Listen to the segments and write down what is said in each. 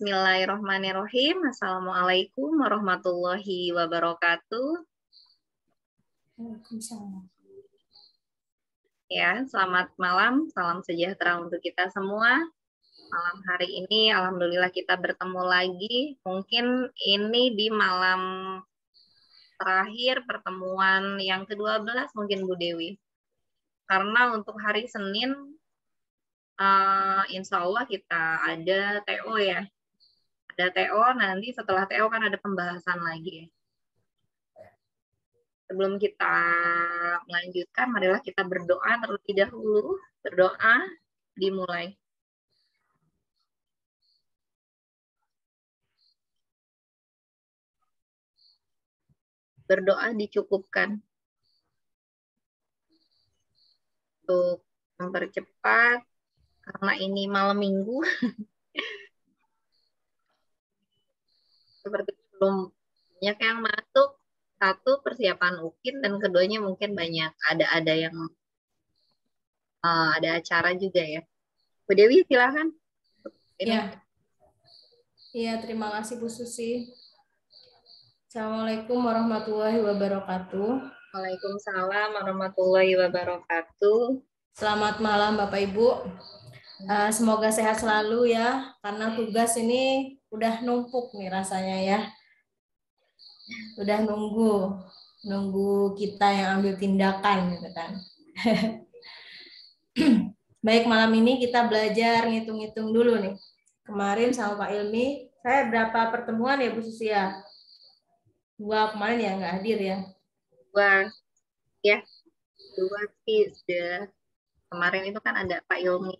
Bismillahirrahmanirrahim. Assalamualaikum warahmatullahi wabarakatuh. Ya, selamat malam. Salam sejahtera untuk kita semua. Malam hari ini, alhamdulillah kita bertemu lagi. Mungkin ini di malam terakhir pertemuan yang ke-12 mungkin Bu Dewi. Karena untuk hari Senin, insya Allah kita ada TO ya. Ada TO, nanti setelah TO kan ada pembahasan lagi. Sebelum kita melanjutkan, marilah kita berdoa terlebih dahulu. Berdoa dimulai. Berdoa dicukupkan untuk mempercepat, karena ini malam minggu. Seperti belum banyak yang masuk. Satu, persiapan UKIN, dan keduanya mungkin banyak ada yang ada acara juga ya. Bu Dewi silakan. Iya. Iya, terima kasih Bu Susi. Assalamualaikum warahmatullahi wabarakatuh. Waalaikumsalam warahmatullahi wabarakatuh. Selamat malam Bapak Ibu. Semoga sehat selalu ya, karena tugas ini udah numpuk nih rasanya ya. Udah nunggu kita yang ambil tindakan gitu kan. Baik, malam ini kita belajar ngitung-ngitung dulu nih. Kemarin sama Pak Ilmi, saya berapa pertemuan ya Bu Susi ya? 2 kemarin ya, nggak hadir ya? 2 ya, 2 sih sudah. Kemarin itu kan ada Pak Ilmi.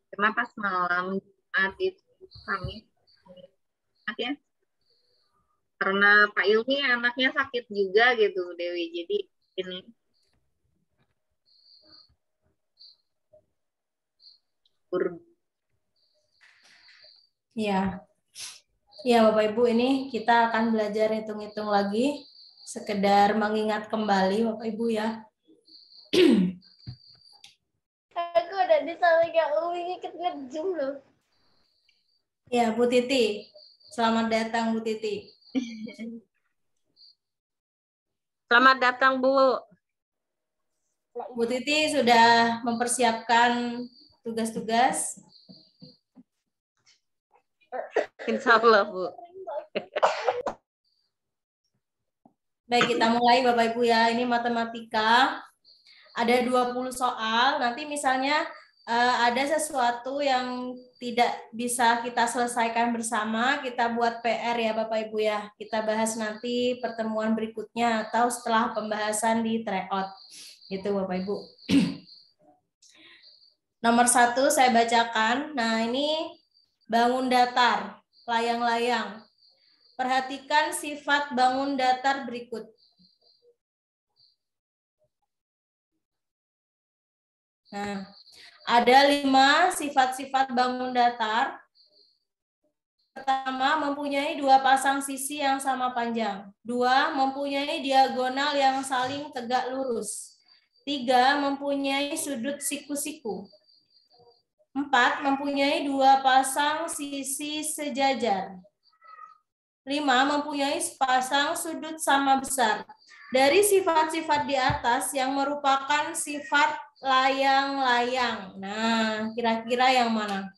Cuma pas malam Jumat itu kami ya. Karena Pak Ilmi anaknya sakit juga gitu Dewi. Jadi ini Ya. Ya Bapak Ibu, ini kita akan belajar hitung-hitung lagi. Sekedar mengingat kembali Bapak Ibu ya. Aku udah disana Kak Umi ikut nge-zoom loh. Ya Bu Titi, selamat datang Bu Titi. Selamat datang Bu. Bu Titi sudah mempersiapkan tugas-tugas? Insya Allah Bu. Baik, kita mulai Bapak Ibu ya. Ini matematika. Ada 20 soal. Nanti misalnya ada sesuatu yang tidak bisa kita selesaikan bersama, kita buat PR ya Bapak Ibu ya. Kita bahas nanti pertemuan berikutnya atau setelah pembahasan di tryout. Gitu Bapak Ibu. Nomor 1 saya bacakan. Nah ini bangun datar, layang-layang. Perhatikan sifat bangun datar berikut. Nah, ada 5 sifat-sifat bangun datar. Pertama, mempunyai 2 pasang sisi yang sama panjang. 2, mempunyai diagonal yang saling tegak lurus. 3, mempunyai sudut siku-siku. 4, mempunyai 2 pasang sisi sejajar. 5, mempunyai sepasang sudut sama besar. Dari sifat-sifat di atas yang merupakan sifat layang-layang. Nah, kira-kira yang mana?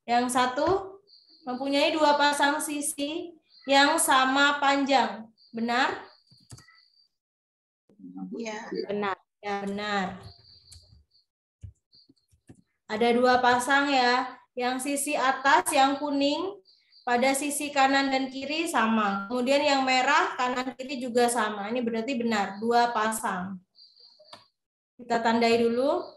Yang 1, mempunyai 2 pasang sisi yang sama panjang. Benar? Ya, benar. Ya, benar. Ada 2 pasang ya. Yang sisi atas yang kuning pada sisi kanan dan kiri sama. Kemudian yang merah kanan kiri juga sama. Ini berarti benar, 2 pasang. Kita tandai dulu.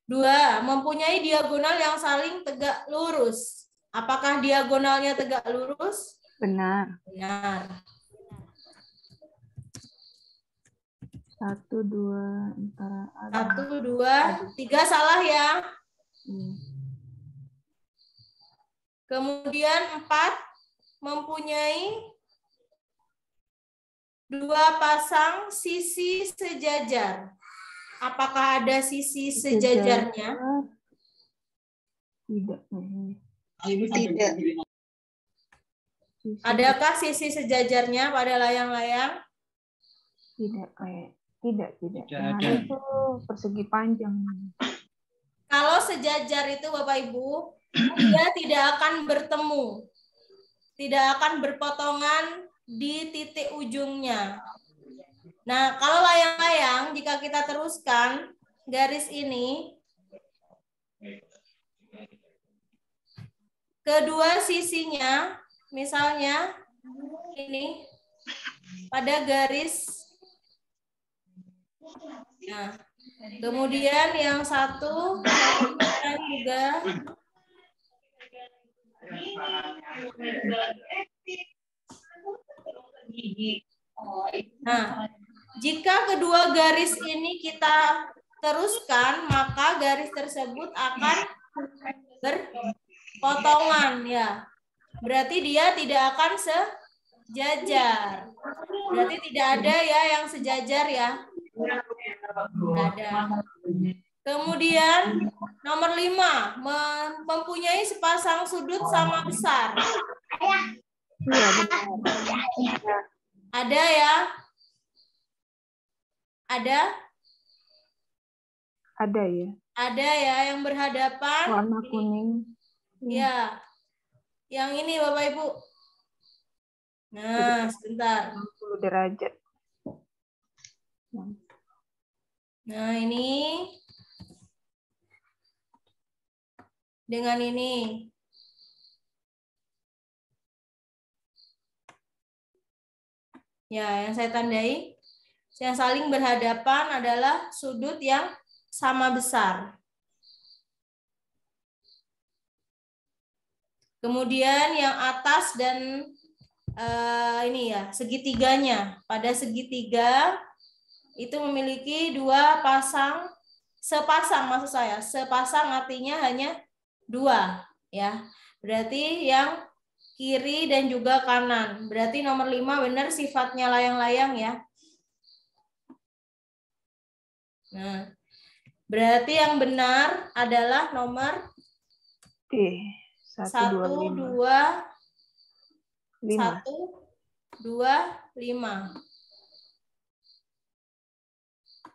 2, mempunyai diagonal yang saling tegak lurus. Apakah diagonalnya tegak lurus? Benar. Benar. 1, 2, antara 1, 2, 3 salah ya. Kemudian 4, mempunyai 2 pasang sisi sejajar. Apakah ada sisi sejajarnya? Tidak. Tidak. Adakah sisi sejajarnya pada layang-layang? Tidak. Yang ada itu persegi panjang. Kalau sejajar itu Bapak Ibu, dia tidak akan bertemu. Tidak akan berpotongan di titik ujungnya. Nah, kalau layang-layang, jika kita teruskan garis ini, kedua sisinya, misalnya ini, pada garis. Nah, kemudian yang satu, saya juga. Nah, jika kedua garis ini kita teruskan, maka garis tersebut akan berpotongan ya. Berarti dia tidak akan sejajar. Berarti tidak ada ya yang sejajar ya. Tidak ada. Kemudian nomor 5, mempunyai sepasang sudut sama besar. Iya, benar. Ada ya? Ada? Ada ya. Ada ya yang berhadapan. Warna kuning. Ya. Yang ini Bapak Ibu. Nah, sebentar. 60 derajat. Nah, ini. Dengan ini. Ya, yang saya tandai. Yang saling berhadapan adalah sudut yang sama besar. Kemudian yang atas dan ini ya, segitiganya. Pada segitiga itu memiliki dua pasang, sepasang maksud saya. Sepasang artinya hanya dua ya. Berarti yang kiri dan juga kanan. Berarti nomor 5 benar sifatnya layang-layang ya. Nah, berarti yang benar adalah nomor 1, 2, 1, 2, 5.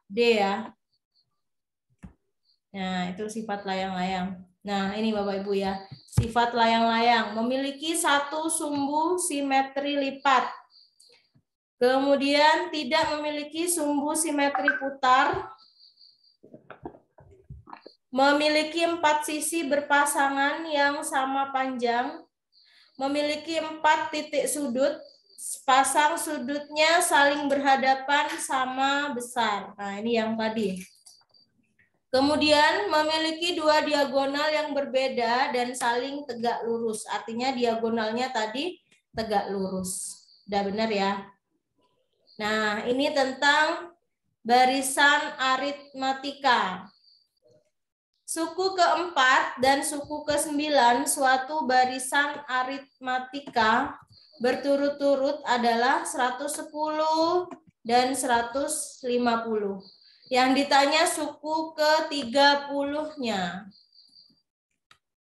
D ya. Nah, itu sifat layang-layang. Nah, ini Bapak Ibu ya. Sifat layang-layang memiliki satu sumbu simetri lipat. Kemudian tidak memiliki sumbu simetri putar. Memiliki 4 sisi berpasangan yang sama panjang. Memiliki 4 titik sudut. Pasang sudutnya saling berhadapan sama besar. Nah, ini yang tadi. Kemudian memiliki 2 diagonal yang berbeda dan saling tegak lurus. Artinya diagonalnya tadi tegak lurus. Udah benar ya? Nah, ini tentang barisan aritmatika. Suku keempat dan suku ke-9 suatu barisan aritmatika berturut-turut adalah 110 dan 150. Yang ditanya suku ke-30-nya.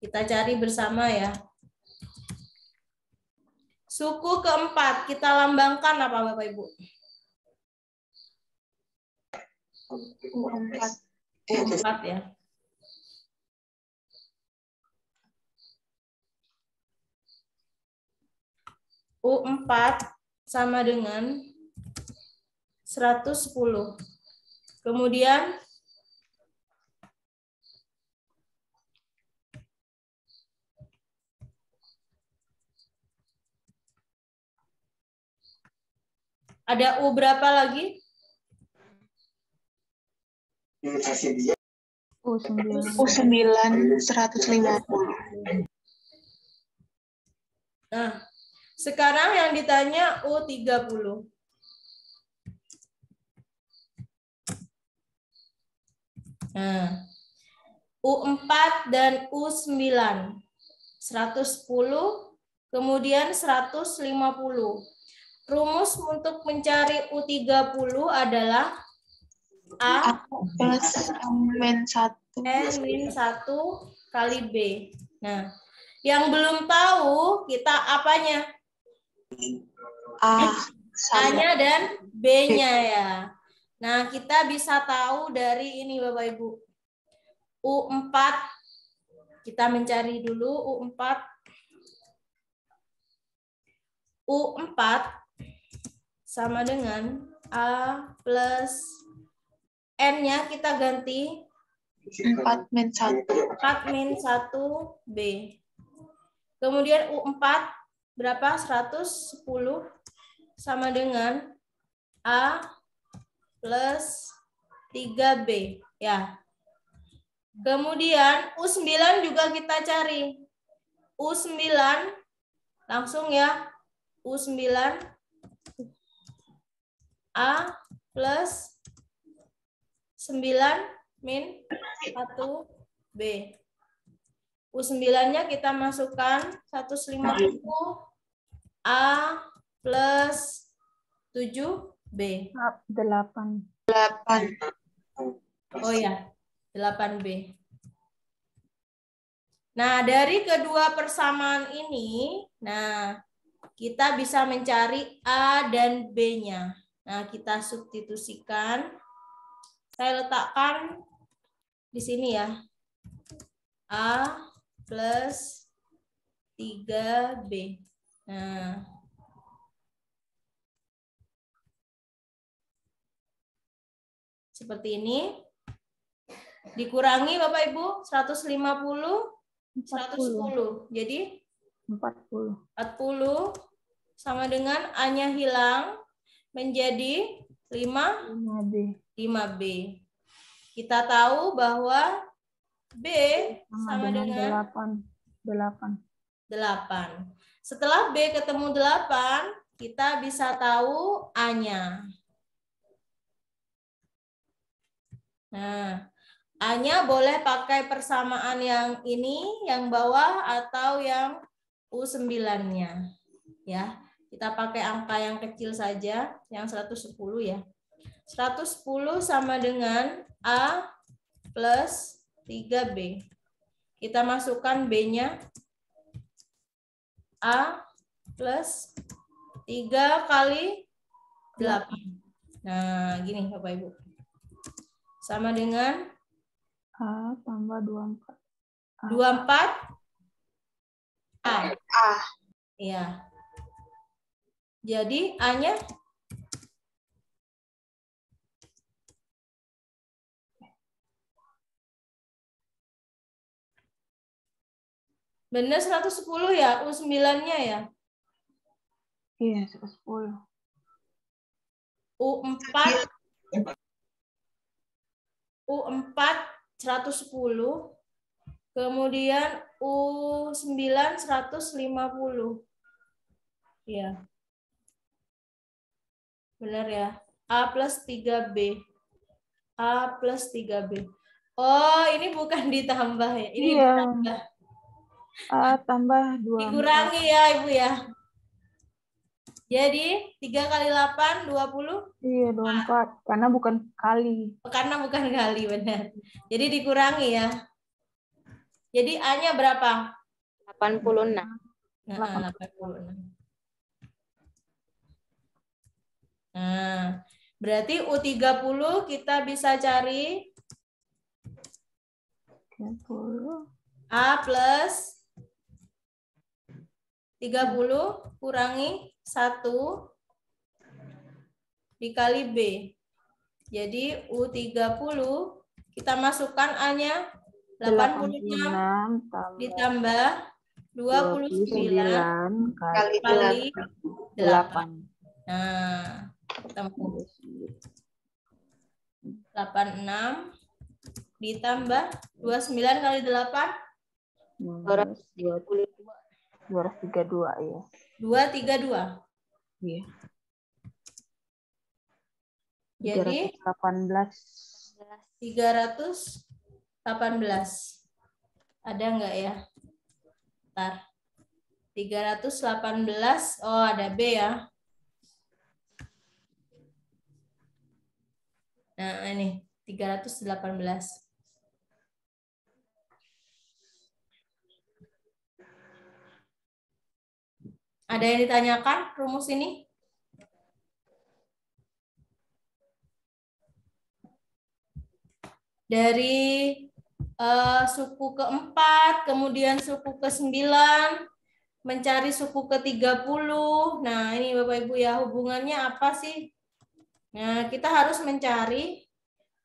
Kita cari bersama ya. Suku keempat kita lambangkan apa Bapak Ibu? U4 ya. U4 sama dengan 110. Kemudian ada U berapa lagi? U9 150. Nah, sekarang yang ditanya U30. Nah, U4 dan U9. 110, kemudian 150. Rumus untuk mencari U30 adalah A plus N-1 N-1 kali B. Nah, Yang belum tahu kita apanya? A-nya dan B-nya ya. Nah, kita bisa tahu dari ini Bapak Ibu. U4, kita mencari dulu U4. U4 sama dengan A plus N-nya kita ganti 4 min 1. 4 min 1 B. Kemudian U4 berapa? 110 sama dengan A plus 3B. Ya. Kemudian U9 juga kita cari. U9 langsung ya. U9 A plus 9 min 1B. U9-nya kita masukkan 150 A plus 7B. 8. Oh ya, 8B. Nah, dari kedua persamaan ini, nah kita bisa mencari A dan B-nya. Nah, kita substitusikan. Saya letakkan di sini ya. A plus 3B. Nah, seperti ini. Dikurangi Bapak Ibu 150, 110. Jadi 40 sama dengan A-nya hilang menjadi 5B. Kita tahu bahwa B sama dengan 8. Setelah B ketemu 8, kita bisa tahu A-nya. Nah, A-nya boleh pakai persamaan yang ini, yang bawah, atau yang U9-nya. Ya, kita pakai angka yang kecil saja, yang 110 ya. 110 sama dengan A plus 3B. Kita masukkan B-nya. A plus 3 kali 8. Nah, gini Bapak Ibu. Sama dengan A tambah 24. 24 A. Ya. Jadi A-nya benar 110 ya, U9-nya ya. Iya, 110. U4 110. Kemudian U9 150. Ya. Benar ya. A plus 3B. A plus 3B. Oh, ini bukan ditambah ya. Ini ditambah. A tambah 24. Dikurangi ya, Ibu ya. Jadi 3 kali 8, 20? Iya, 24. Karena bukan kali. Karena bukan kali, benar. Jadi dikurangi ya. Jadi A-nya berapa? 86. Nah, 86. Nah, berarti U30 kita bisa cari 30. A plus 30 kurangi 1 dikali B. Jadi U30 kita masukkan A-nya 86 ditambah 29 kali 8. Nah, ketemu 86 ditambah 29 kali 8 232 ya. 232. Iya. Jadi 318. Ada enggak ya? Bentar. 318. Oh, ada B ya. Nah, ini 318. Ada yang ditanyakan rumus ini? Dari suku keempat, kemudian suku ke-9, mencari suku ke-30. Nah, ini Bapak Ibu ya, hubungannya apa sih? Nah, kita harus mencari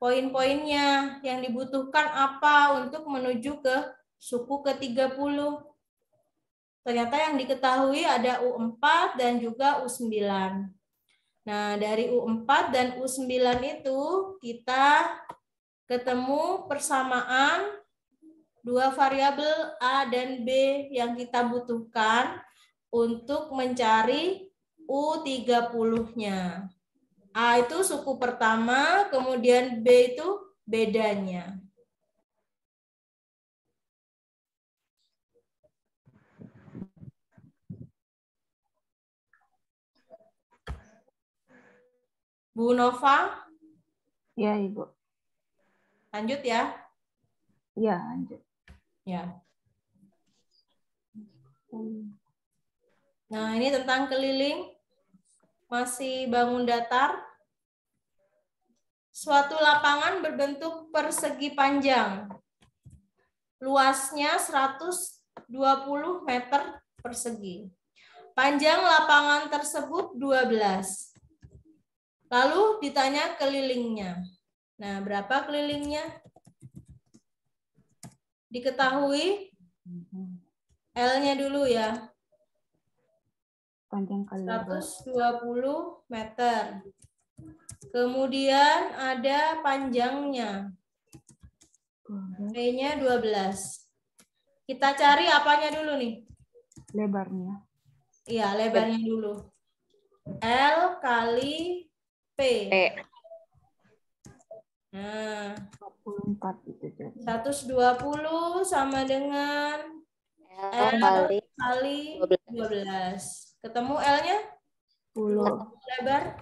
poin-poinnya yang dibutuhkan apa untuk menuju ke suku ke-30. Ternyata yang diketahui ada U4 dan juga U9. Nah, dari U4 dan U9 itu kita ketemu persamaan dua variabel A dan B yang kita butuhkan untuk mencari U30-nya. A itu suku pertama, kemudian B itu bedanya. Bu Nova? Ya, Ibu. Lanjut ya. Ya, lanjut. Ya. Nah, ini tentang keliling. Masih bangun datar. Suatu lapangan berbentuk persegi panjang. Luasnya 120 meter persegi. Panjang lapangan tersebut 12. Lalu ditanya kelilingnya. Nah, berapa kelilingnya? Diketahui L-nya dulu ya. Panjang kali lebar. 120 meter. Kemudian ada panjangnya. P-nya 12. Kita cari apanya dulu nih? Lebarnya. Iya, lebarnya dulu. L kali P. Nah, 44 itu jadi. 120 sama dengan L kali 12. Ketemu L-nya? 10. Lebar?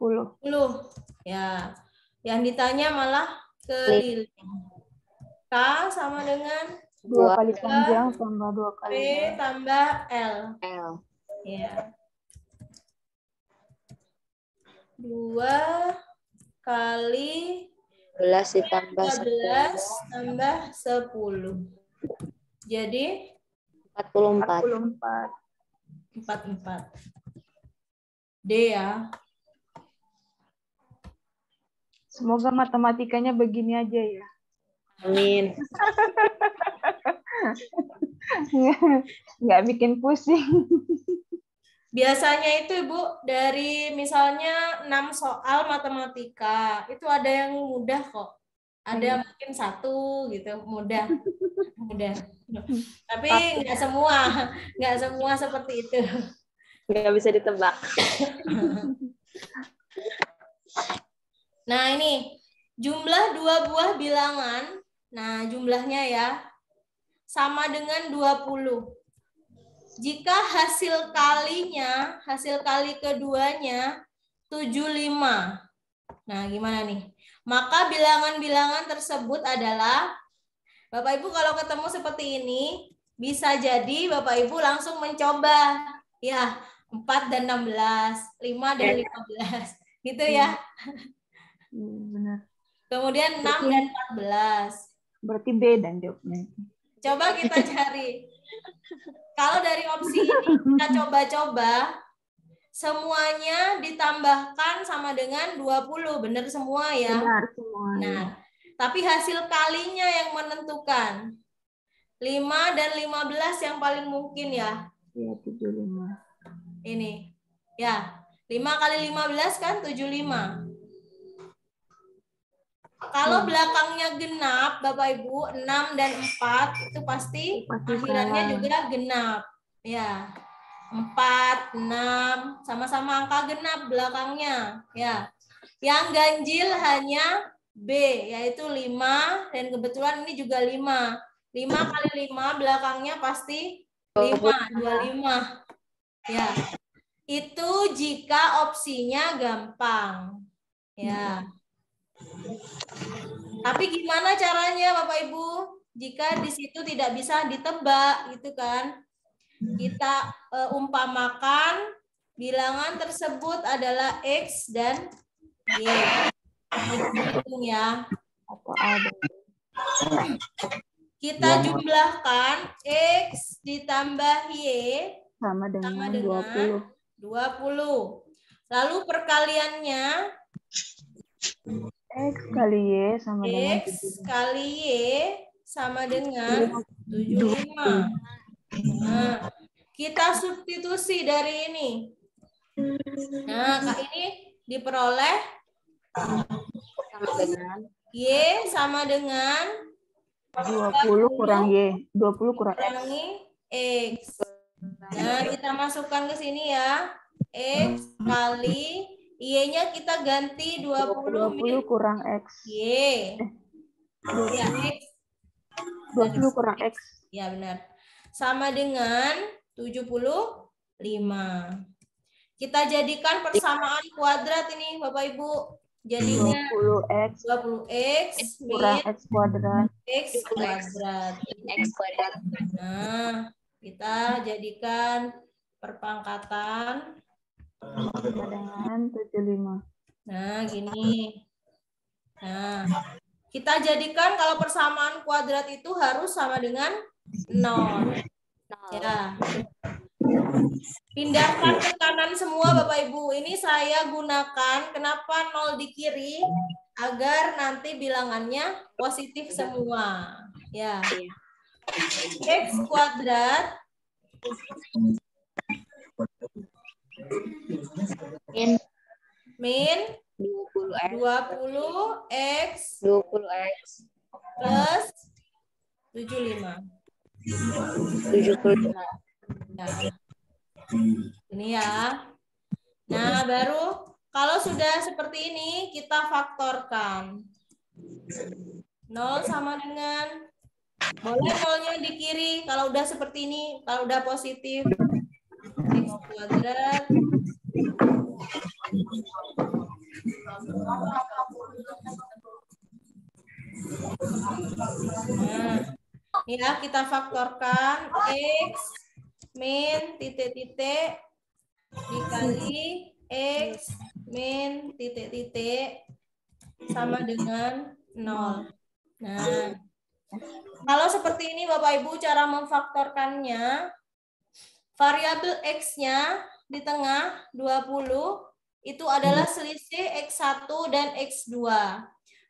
10. Ya. Yang ditanya malah keliling. K sama dengan 2 kali panjang tambah 2 kali P lebar. tambah L. Ya. 2 kali 12 ditambah 12 tambah 10. Jadi 44. 44. D ya. Semoga matematikanya begini aja ya. Amin. Nggak bikin pusing. Biasanya itu Ibu dari misalnya 6 soal matematika, itu ada yang mudah kok. Ada mungkin 1 gitu, mudah. Tapi nggak semua seperti itu. Nggak bisa ditebak. Nah, ini jumlah 2 buah bilangan. Nah, jumlahnya ya sama dengan 20. Jika hasil kali keduanya 75. Nah, gimana nih? Maka bilangan-bilangan tersebut adalah, Bapak Ibu kalau ketemu seperti ini, bisa jadi Bapak Ibu langsung mencoba. Ya, 4 dan 16, 5 dan 15. Gitu ya. Benar. Kemudian 6 dan 14. Berarti B dan jawabnya. Coba kita cari. Kalau dari opsi ini kita coba-coba, semuanya ditambahkan sama dengan 20. Benar semua ya? Benar semua. Nah, tapi hasil kalinya yang menentukan. 5 dan 15 yang paling mungkin ya. Iya, 75. Ini. Ya, 5 kali 15 kan 75. Kalau belakangnya genap, Bapak Ibu, 6 dan 4 itu pasti akhirannya juga genap. Ya. 4, 6, sama-sama angka genap belakangnya. Ya. Yang ganjil hanya B, yaitu 5, dan kebetulan ini juga 5. 5 kali 5 belakangnya pasti 5, 25. Ya. Itu jika opsinya gampang. Ya. Tapi gimana caranya Bapak Ibu? Jika di situ tidak bisa ditebak gitu kan? kita umpamakan bilangan tersebut adalah X dan Y. Hitung ya. Apa ada? Kita jumlahkan X ditambah Y Sama sama dengan dengan 20. Lalu perkaliannya X kali Y sama dengan X kali Y sama dengan 75. Nah, kita substitusi dari ini. Nah, Kak, ini diperoleh Sama dengan Y sama dengan 20 kurang Y. 20 kurang X. kurangi X. Nah, kita masukkan ke sini ya. X kali Y-nya kita ganti 20 min 20 kurang X. Y. Ya, X. 20 kurang X. Ya, benar. Sama dengan 75. Kita jadikan persamaan kuadrat ini, Bapak Ibu. Jadinya 20X 20X kurang min X kuadrat. X kuadrat. X kuadrat. Nah, kita jadikan perpangkatan. Sama dengan 75. Nah, gini. Nah, kita jadikan kalau persamaan kuadrat itu harus sama dengan 0. Ya. Pindahkan ke kanan semua Bapak Ibu. Ini saya gunakan kenapa 0 di kiri agar nanti bilangannya positif semua. Ya. X kuadrat min 20X 20X 20X plus 75. 75. Nah, ini ya. Nah, baru kalau sudah seperti ini kita faktorkan. 0 sama dengan, boleh 0-nya di kiri kalau udah seperti ini, kalau udah positif. X kuadrat nah, ya kita faktorkan X min titik-titik dikali X min titik-titik sama dengan 0. Nah, kalau seperti ini Bapak Ibu cara memfaktorkannya, variabel X-nya di tengah 20 itu adalah selisih X1 dan X2.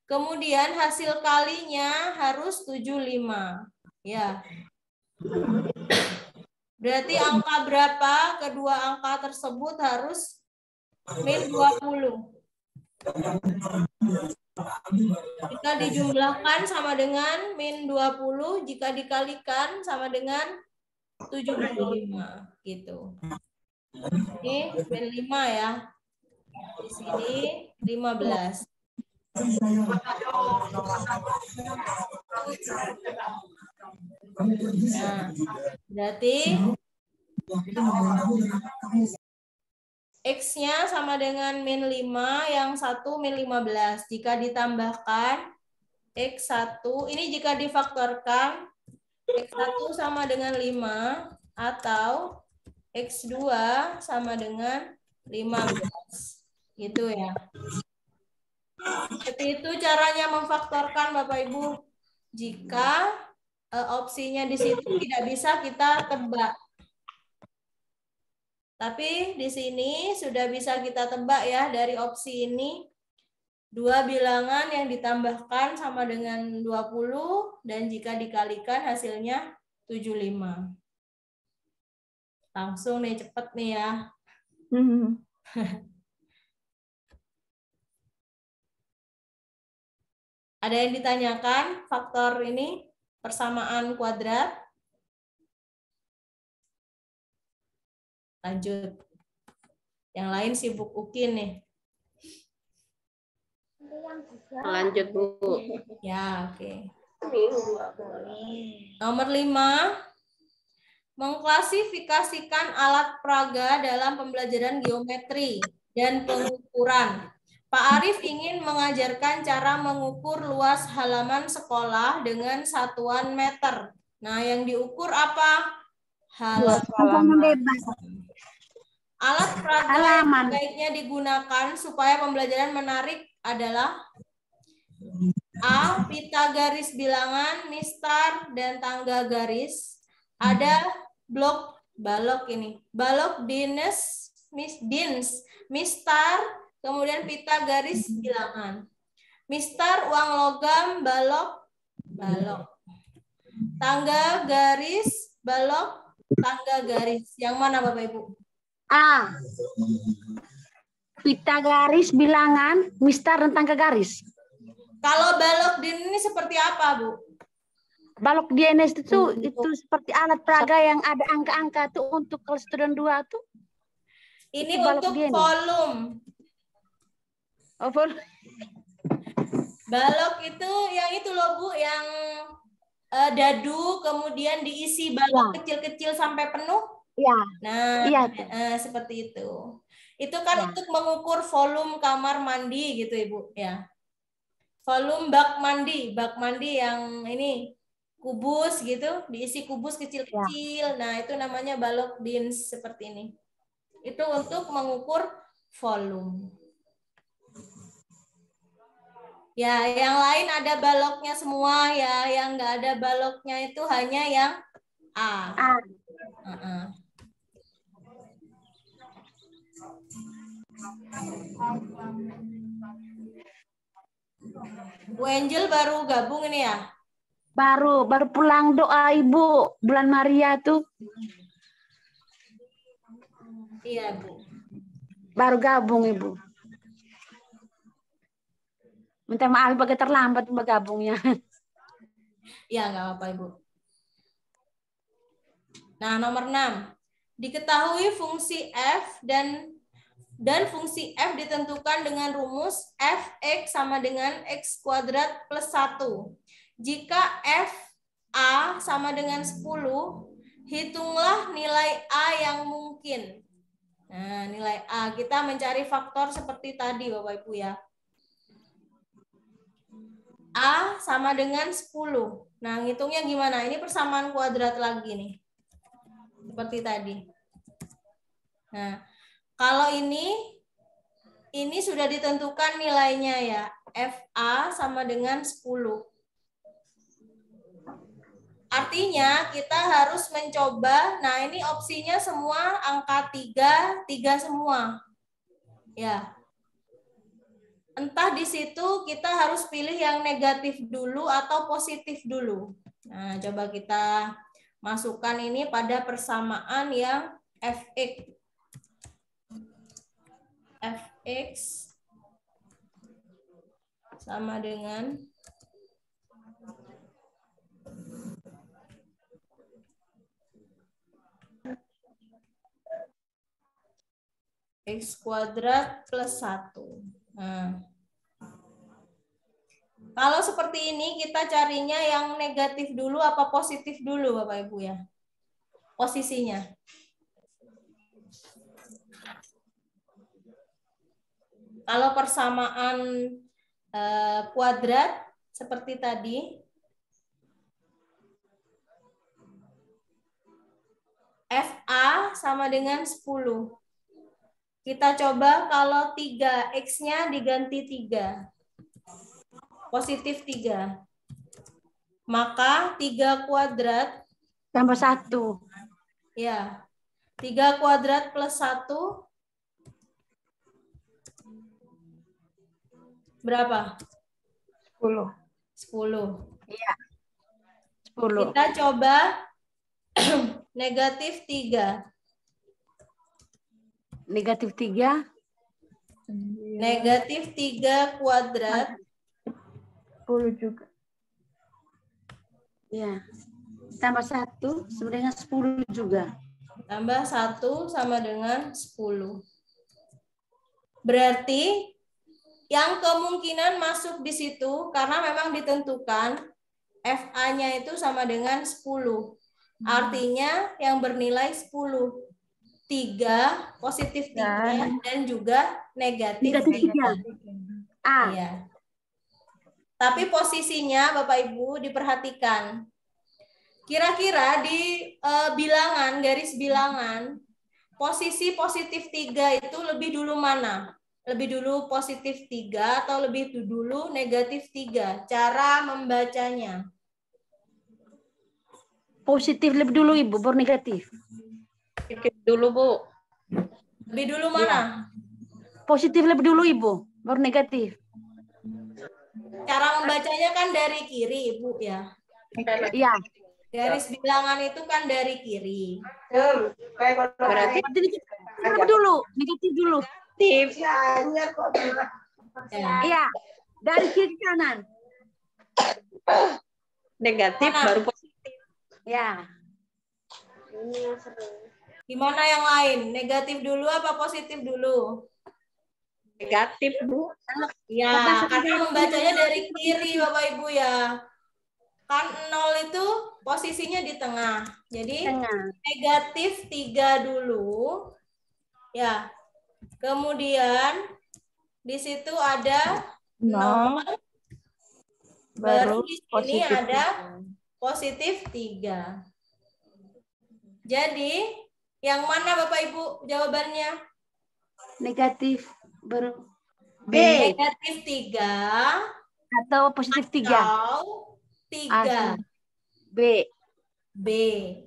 Kemudian hasil kalinya harus 75. Ya. Berarti angka berapa? Kedua angka tersebut harus min 20. Jika dijumlahkan sama dengan min 20, jika dikalikan sama dengan 75 gitu. Ini min 5 ya. Di sini 15. Nah, berarti X-nya sama dengan min 5, yang satu min 15. Jika ditambahkan X1, ini jika difaktorkan, X1 sama dengan 5, atau X2 sama dengan 15. Gitu ya. Seperti itu caranya memfaktorkan Bapak Ibu. Jika opsinya di situ tidak bisa kita tebak. Tapi di sini sudah bisa kita tebak ya, dari opsi ini dua bilangan yang ditambahkan sama dengan 20 dan jika dikalikan hasilnya 75. Langsung nih, cepet nih ya. Ada yang ditanyakan faktor ini, persamaan kuadrat? Lanjut. Yang lain sibuk ukin nih. Lanjut, Bu. Ya, oke. Nomor 5. Mengklasifikasikan alat peraga dalam pembelajaran geometri dan pengukuran. Pak Arief ingin mengajarkan cara mengukur luas halaman sekolah dengan satuan meter. Nah, yang diukur apa? halaman. Alat peraga yang sebaiknya digunakan supaya pembelajaran menarik adalah A. Pita garis bilangan, mistar, dan tangga garis. Ada balok ini. Balok dins, mistar, kemudian pita garis bilangan. Mistar uang logam, balok. Tangga garis, balok, tangga garis. Yang mana Bapak Ibu? A. Pita garis bilangan, mistar, dan tangga garis. Kalau balok din ini seperti apa, Bu? Balok DNS itu seperti alat peraga yang ada angka-angka tuh untuk kelas student 2 tuh. Ini itu untuk volume. Oh, volume. Balok itu yang itu loh, Bu, yang dadu kemudian diisi balok kecil-kecil sampai penuh. Iya. Nah, iya. Seperti itu. Itu kan untuk mengukur volume kamar mandi gitu, Ibu, ya. Volume bak mandi yang ini kubus gitu, diisi kubus kecil-kecil. Nah, itu namanya balok dins seperti ini. Itu untuk mengukur volume. Ya, yang lain ada baloknya semua ya. Yang nggak ada baloknya itu hanya yang A. Bu Angel baru gabung ini ya? Baru pulang doa Ibu bulan Maria tuh. Iya, Bu. Baru gabung Ibu. Minta maaf pakai terlambat bergabungnya. Iya, nggak apa-apa Ibu. Nah, nomor 6. Diketahui fungsi f dan fungsi f ditentukan dengan rumus fx sama dengan x kuadrat plus 1. Jika f a sama dengan 10, hitunglah nilai a yang mungkin. Nah, nilai a. Kita mencari faktor seperti tadi Bapak Ibu ya. A sama dengan 10. Nah, ngitungnya gimana? Ini persamaan kuadrat lagi nih. Seperti tadi. Nah, kalau ini sudah ditentukan nilainya ya. FA sama dengan 10. Artinya kita harus mencoba, nah ini opsinya semua angka 3 semua. Ya. Entah di situ kita harus pilih yang negatif dulu atau positif dulu. Nah, coba kita masukkan ini pada persamaan yang fx. Fx sama dengan x kuadrat plus 1. Nah, kalau seperti ini kita carinya yang negatif dulu apa positif dulu Bapak Ibu ya? Posisinya. Kalau persamaan kuadrat seperti tadi, FA sama dengan 10. Kita coba kalau 3, X-nya diganti 3. Positif 3. Maka 3 kuadrat tambah 1. Ya. 3 kuadrat plus 1 berapa? 10. 10. Iya. 10. Kita coba negatif 3. Negatif 3. Negatif 3 kuadrat. 10 juga. Ya. Tambah 1 sama dengan 10 juga. Tambah 1 sama dengan 10. Berarti yang kemungkinan masuk di situ karena memang ditentukan FA-nya itu sama dengan 10. Artinya yang bernilai 10. 3, positif 3, dan juga negatif 3. A. Iya. Tapi posisinya Bapak Ibu diperhatikan. kira-kira di bilangan, garis bilangan, posisi positif 3 itu lebih dulu mana? Lebih dulu positif 3 atau lebih dulu negatif 3? Cara membacanya. Positif lebih dulu Ibu, baru negatif. Positif dulu, Bu. Lebih dulu mana? Positif lebih dulu Ibu, baru negatif. Cara membacanya kan dari kiri, Ibu ya. Iya. Garis bilangan itu kan dari kiri. Berarti Lebih dulu, negatif dulu. positif. Ya. Iya. Dari kiri ke kanan. Negatif Mana? baru positif. Ya. Gimana yang lain? Negatif dulu apa positif dulu? Negatif, Bu. Ya, karena membacanya dari kiri Bapak Ibu ya. Kan 0 itu posisinya di tengah. Jadi Tengah. negatif 3 dulu. Ya. Kemudian di situ ada 0. Baru di sini ada positif 3. Jadi yang mana Bapak Ibu jawabannya? Negatif baru B Negatif 3 atau positif 3. atau 3. B. B,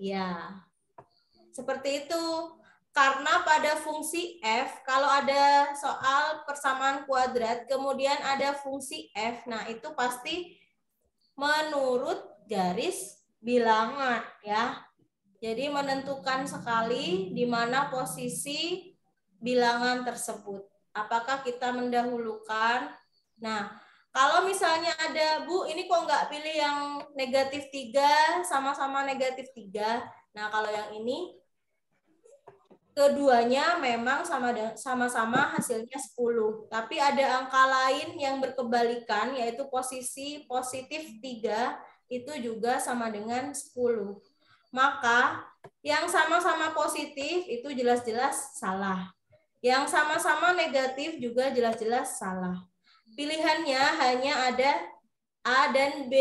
ya. Seperti itu. Karena pada fungsi F, kalau ada soal persamaan kuadrat, kemudian ada fungsi F, nah itu pasti menurut garis bilangan, ya. Jadi menentukan sekali di mana posisi bilangan tersebut. Apakah kita mendahulukan? Nah, kalau misalnya ada, Bu, ini kok nggak pilih yang negatif 3, sama-sama negatif 3. Nah, kalau yang ini, keduanya memang sama-sama hasilnya 10. Tapi ada angka lain yang berkebalikan, yaitu posisi positif 3, itu juga sama dengan 10. Maka, yang sama-sama positif itu jelas-jelas salah. Yang sama-sama negatif juga jelas-jelas salah. Pilihannya hanya ada A dan B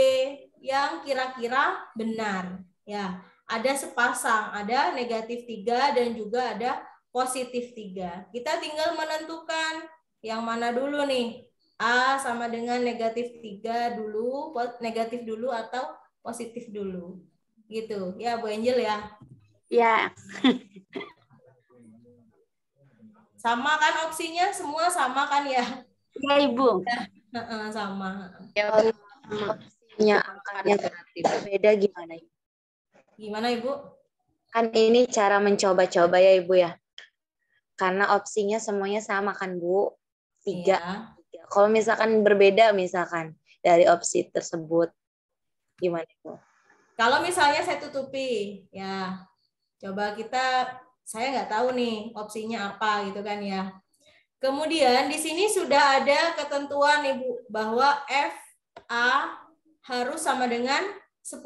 yang kira-kira benar. Ya, ada sepasang, ada negatif 3 dan juga ada positif 3. Kita tinggal menentukan yang mana dulu nih. A sama dengan negatif 3 dulu, negatif dulu atau positif dulu. Gitu. Ya, Bu Angel ya. Ya. Sama kan opsinya? Semua sama kan ya? Ya, Ibu. Sama. Ya, opsinya angkanya beda gimana, Ibu? Gimana Ibu? Kan ini cara mencoba-coba ya, Ibu ya. Karena opsinya semuanya sama kan, Bu? 3. Iya. Kalau misalkan berbeda misalkan dari opsi tersebut, gimana, Ibu? Kalau misalnya saya tutupi, ya coba saya nggak tahu nih opsinya apa gitu kan ya. Kemudian di sini sudah ada ketentuan Ibu bahwa FA harus sama dengan 10.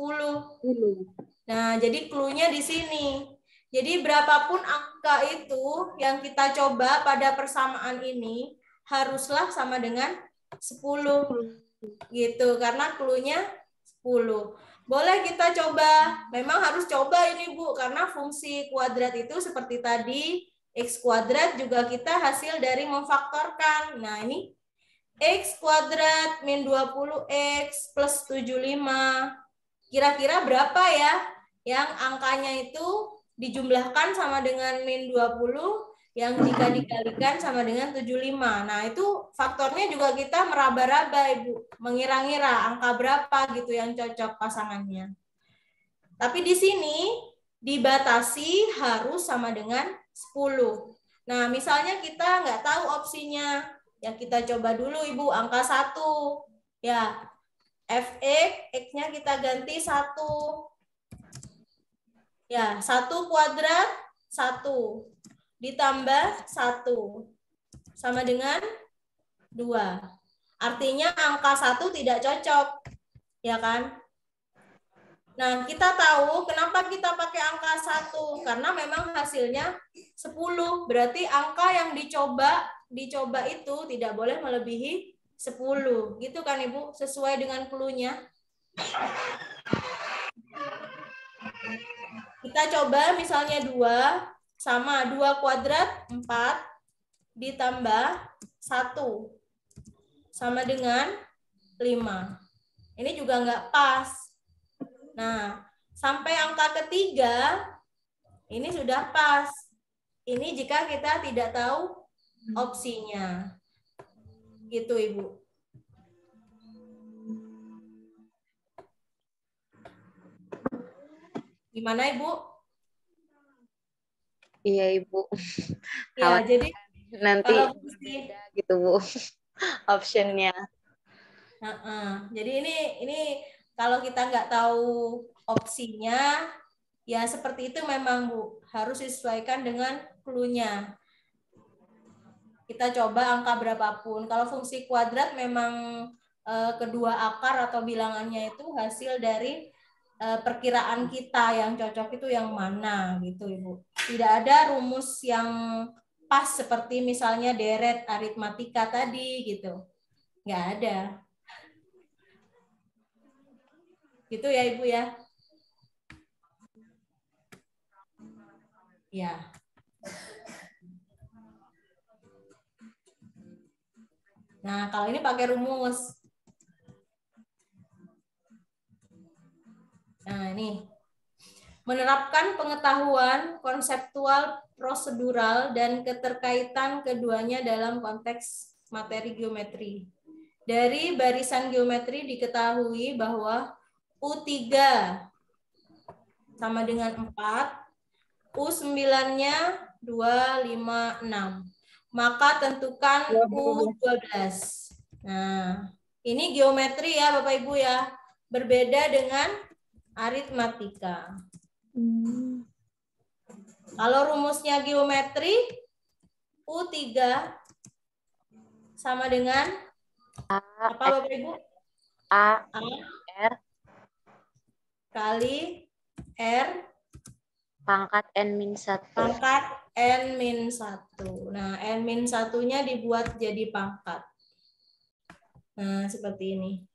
Nah, jadi clue-nya di sini. Jadi berapapun angka itu yang kita coba pada persamaan ini haruslah sama dengan 10. Gitu, karena clue-nya 10. Boleh kita coba, memang harus coba ini Bu, karena fungsi kuadrat itu seperti tadi, X kuadrat juga kita hasil dari memfaktorkan. Nah ini X kuadrat min 20X plus 75. Kira-kira berapa ya yang angkanya itu dijumlahkan sama dengan min 20, yang jika dikalikan sama dengan 75. Nah, itu faktornya juga kita meraba-raba, Ibu. Mengira-ngira angka berapa gitu yang cocok pasangannya. Tapi di sini dibatasi harus sama dengan 10. Nah, misalnya kita nggak tahu opsinya. Ya, kita coba dulu, Ibu, angka 1. Ya, Fx, X-nya kita ganti 1. Ya, 1 kuadrat, 1. Ditambah 1 sama dengan 2. Artinya angka 1 tidak cocok. Ya kan? Nah, kita tahu kenapa kita pakai angka 1. Karena memang hasilnya 10. Berarti angka yang dicoba itu tidak boleh melebihi 10. Gitu kan Ibu? Sesuai dengan clue-nya. Kita coba misalnya 2 sama 2 kuadrat 4 ditambah 1 sama dengan 5. Ini juga nggak pas. Nah, sampai angka ketiga ini sudah pas. Ini jika kita tidak tahu opsinya. Gitu, Ibu. Gimana, Ibu? Iya, Ibu. Ya, jadi Nanti kalau beda gitu, Bu. Optionnya. Jadi ini kalau kita nggak tahu opsinya, ya seperti itu memang, Bu. Harus disesuaikan dengan clue-nya. Kita coba angka berapapun. Kalau fungsi kuadrat memang kedua akar atau bilangannya itu hasil dari perkiraan kita, yang cocok itu yang mana gitu, Ibu. Tidak ada rumus yang pas seperti misalnya deret aritmatika tadi gitu. Nggak ada. Gitu ya, Ibu ya. Ya. Nah, kalau ini pakai rumus. Nah, ini. Menerapkan pengetahuan konseptual, prosedural, dan keterkaitan keduanya dalam konteks materi geometri. Dari barisan geometri diketahui bahwa U3 sama dengan 4, U9-nya 2, 5, 6. Maka tentukan U12. Nah, ini geometri ya Bapak Ibu ya. Berbeda dengan aritmatika. Kalau rumusnya geometri, U3 sama dengan apa Bapak Ibu? A R kali R pangkat N-1. pangkat N-1. Nah, N-1-nya dibuat jadi pangkat. Nah, seperti ini.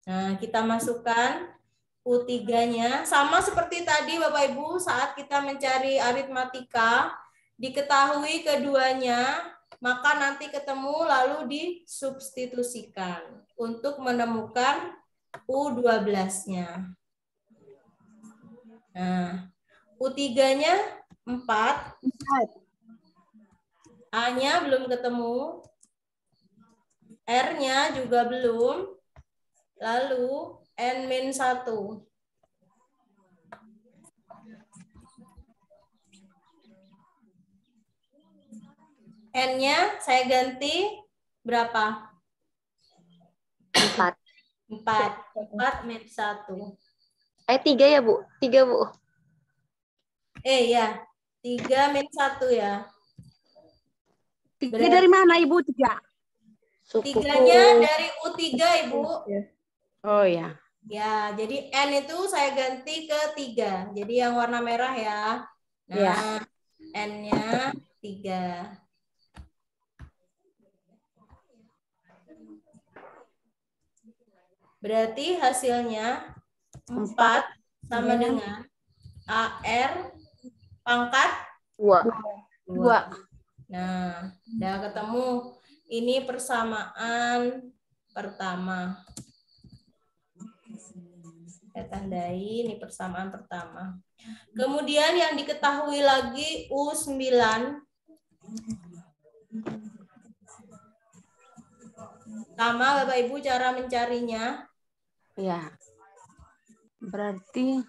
Nah, kita masukkan U3-nya. Sama seperti tadi Bapak Ibu, saat kita mencari aritmatika, diketahui keduanya, maka nanti ketemu lalu disubstitusikan untuk menemukan U12-nya. Nah, U3-nya 4. A-nya belum ketemu. R-nya juga belum. Lalu N-1. N-nya saya ganti berapa? 4. 4 min 1. 3 ya, Bu? 3, Bu. Ya. 3 min 1 ya. 3 dari mana, Ibu? 3. 3-nya dari U3, Ibu. Oh ya. Ya, jadi N itu saya ganti ke 3. Jadi yang warna merah ya. Nah, Ya. N-nya 3. Berarti hasilnya 4 sama dengan AR pangkat 2. Nah, udah ketemu. Ini persamaan pertama. Saya tandai ini persamaan pertama. Kemudian yang diketahui lagi U9. Sama Bapak Ibu cara mencarinya. Ya. Berarti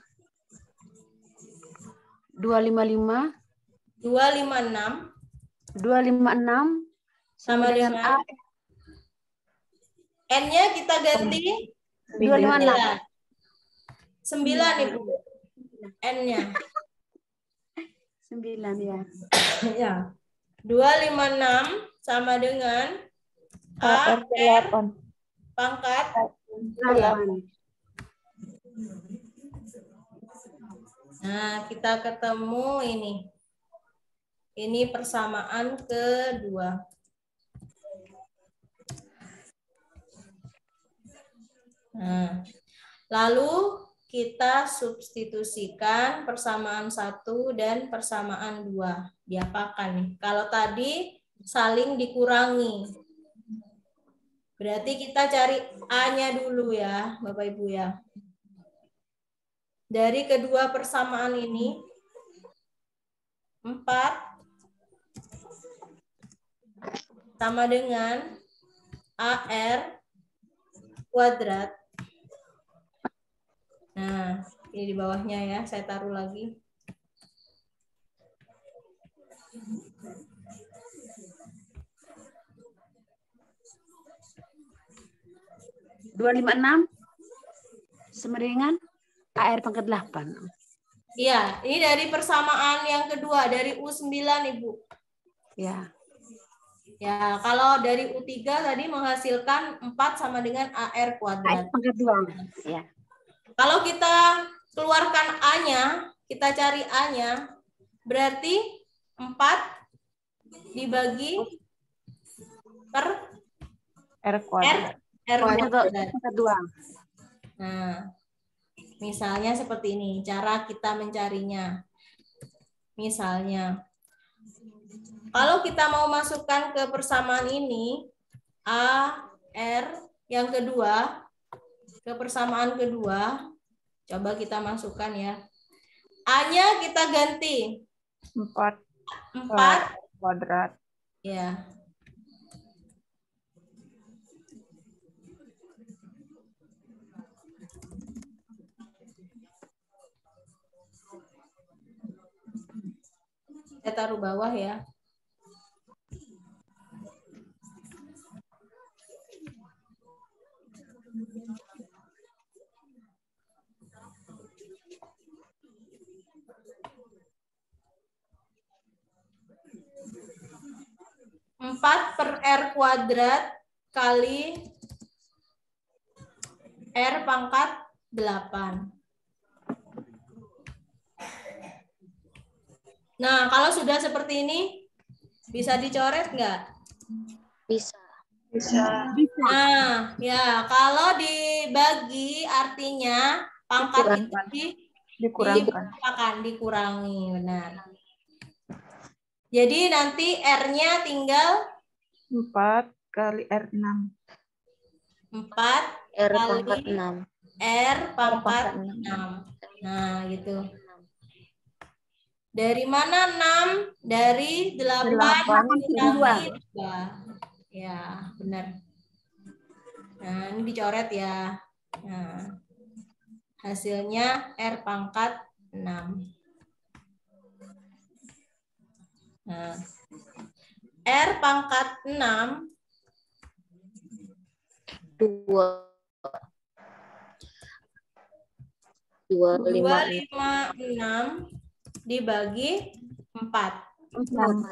255 256 sama dengan A. N-nya kita ganti 258. 9 Ibu. N-nya. 9 ya. Ya. 256 sama dengan AR pangkat 8. Nah, kita ketemu ini. Ini persamaan kedua. Nah, Lalu kita substitusikan persamaan 1 dan persamaan 2. Diapakan nih? Kalau tadi saling dikurangi. Berarti kita cari A-nya dulu ya, Bapak Ibu ya. Dari kedua persamaan ini, 4 sama dengan AR kuadrat. Nah, ini di bawahnya ya, saya taruh lagi. Dua 256 sama dengan AR pangkat 8. Iya, ini dari persamaan yang kedua, dari U9, Ibu. Ya. Ya, kalau dari U3 tadi menghasilkan 4 sama dengan AR kuadrat. AR pangkat 2. Ya. Kalau kita keluarkan A-nya, kita cari A-nya, berarti 4 dibagi per R kuadrat. R kuadrat. Pangkat 2. Nah, misalnya seperti ini, cara kita mencarinya. Misalnya, kalau kita mau masukkan ke persamaan ini, A, R, yang kedua, ke persamaan kedua, coba kita masukkan ya. A-nya kita ganti. 4 kuadrat. Ya. Saya taruh bawah ya. Empat per R kuadrat kali R pangkat 8. Nah, kalau sudah seperti ini, bisa dicoret nggak? Bisa. Nah, ya kalau dibagi artinya pangkat itu dikurangi, benar. Jadi nanti R-nya tinggal 4 kali R6. 4 R kali pangkat 6. R pangkat 6. Nah, gitu. Dari mana 6? Dari 8 dikurangi 2. Ya, benar. Nah, ini dicoret ya. Nah, hasilnya R pangkat 6. Nah, R pangkat 6 256 dibagi 4. 64.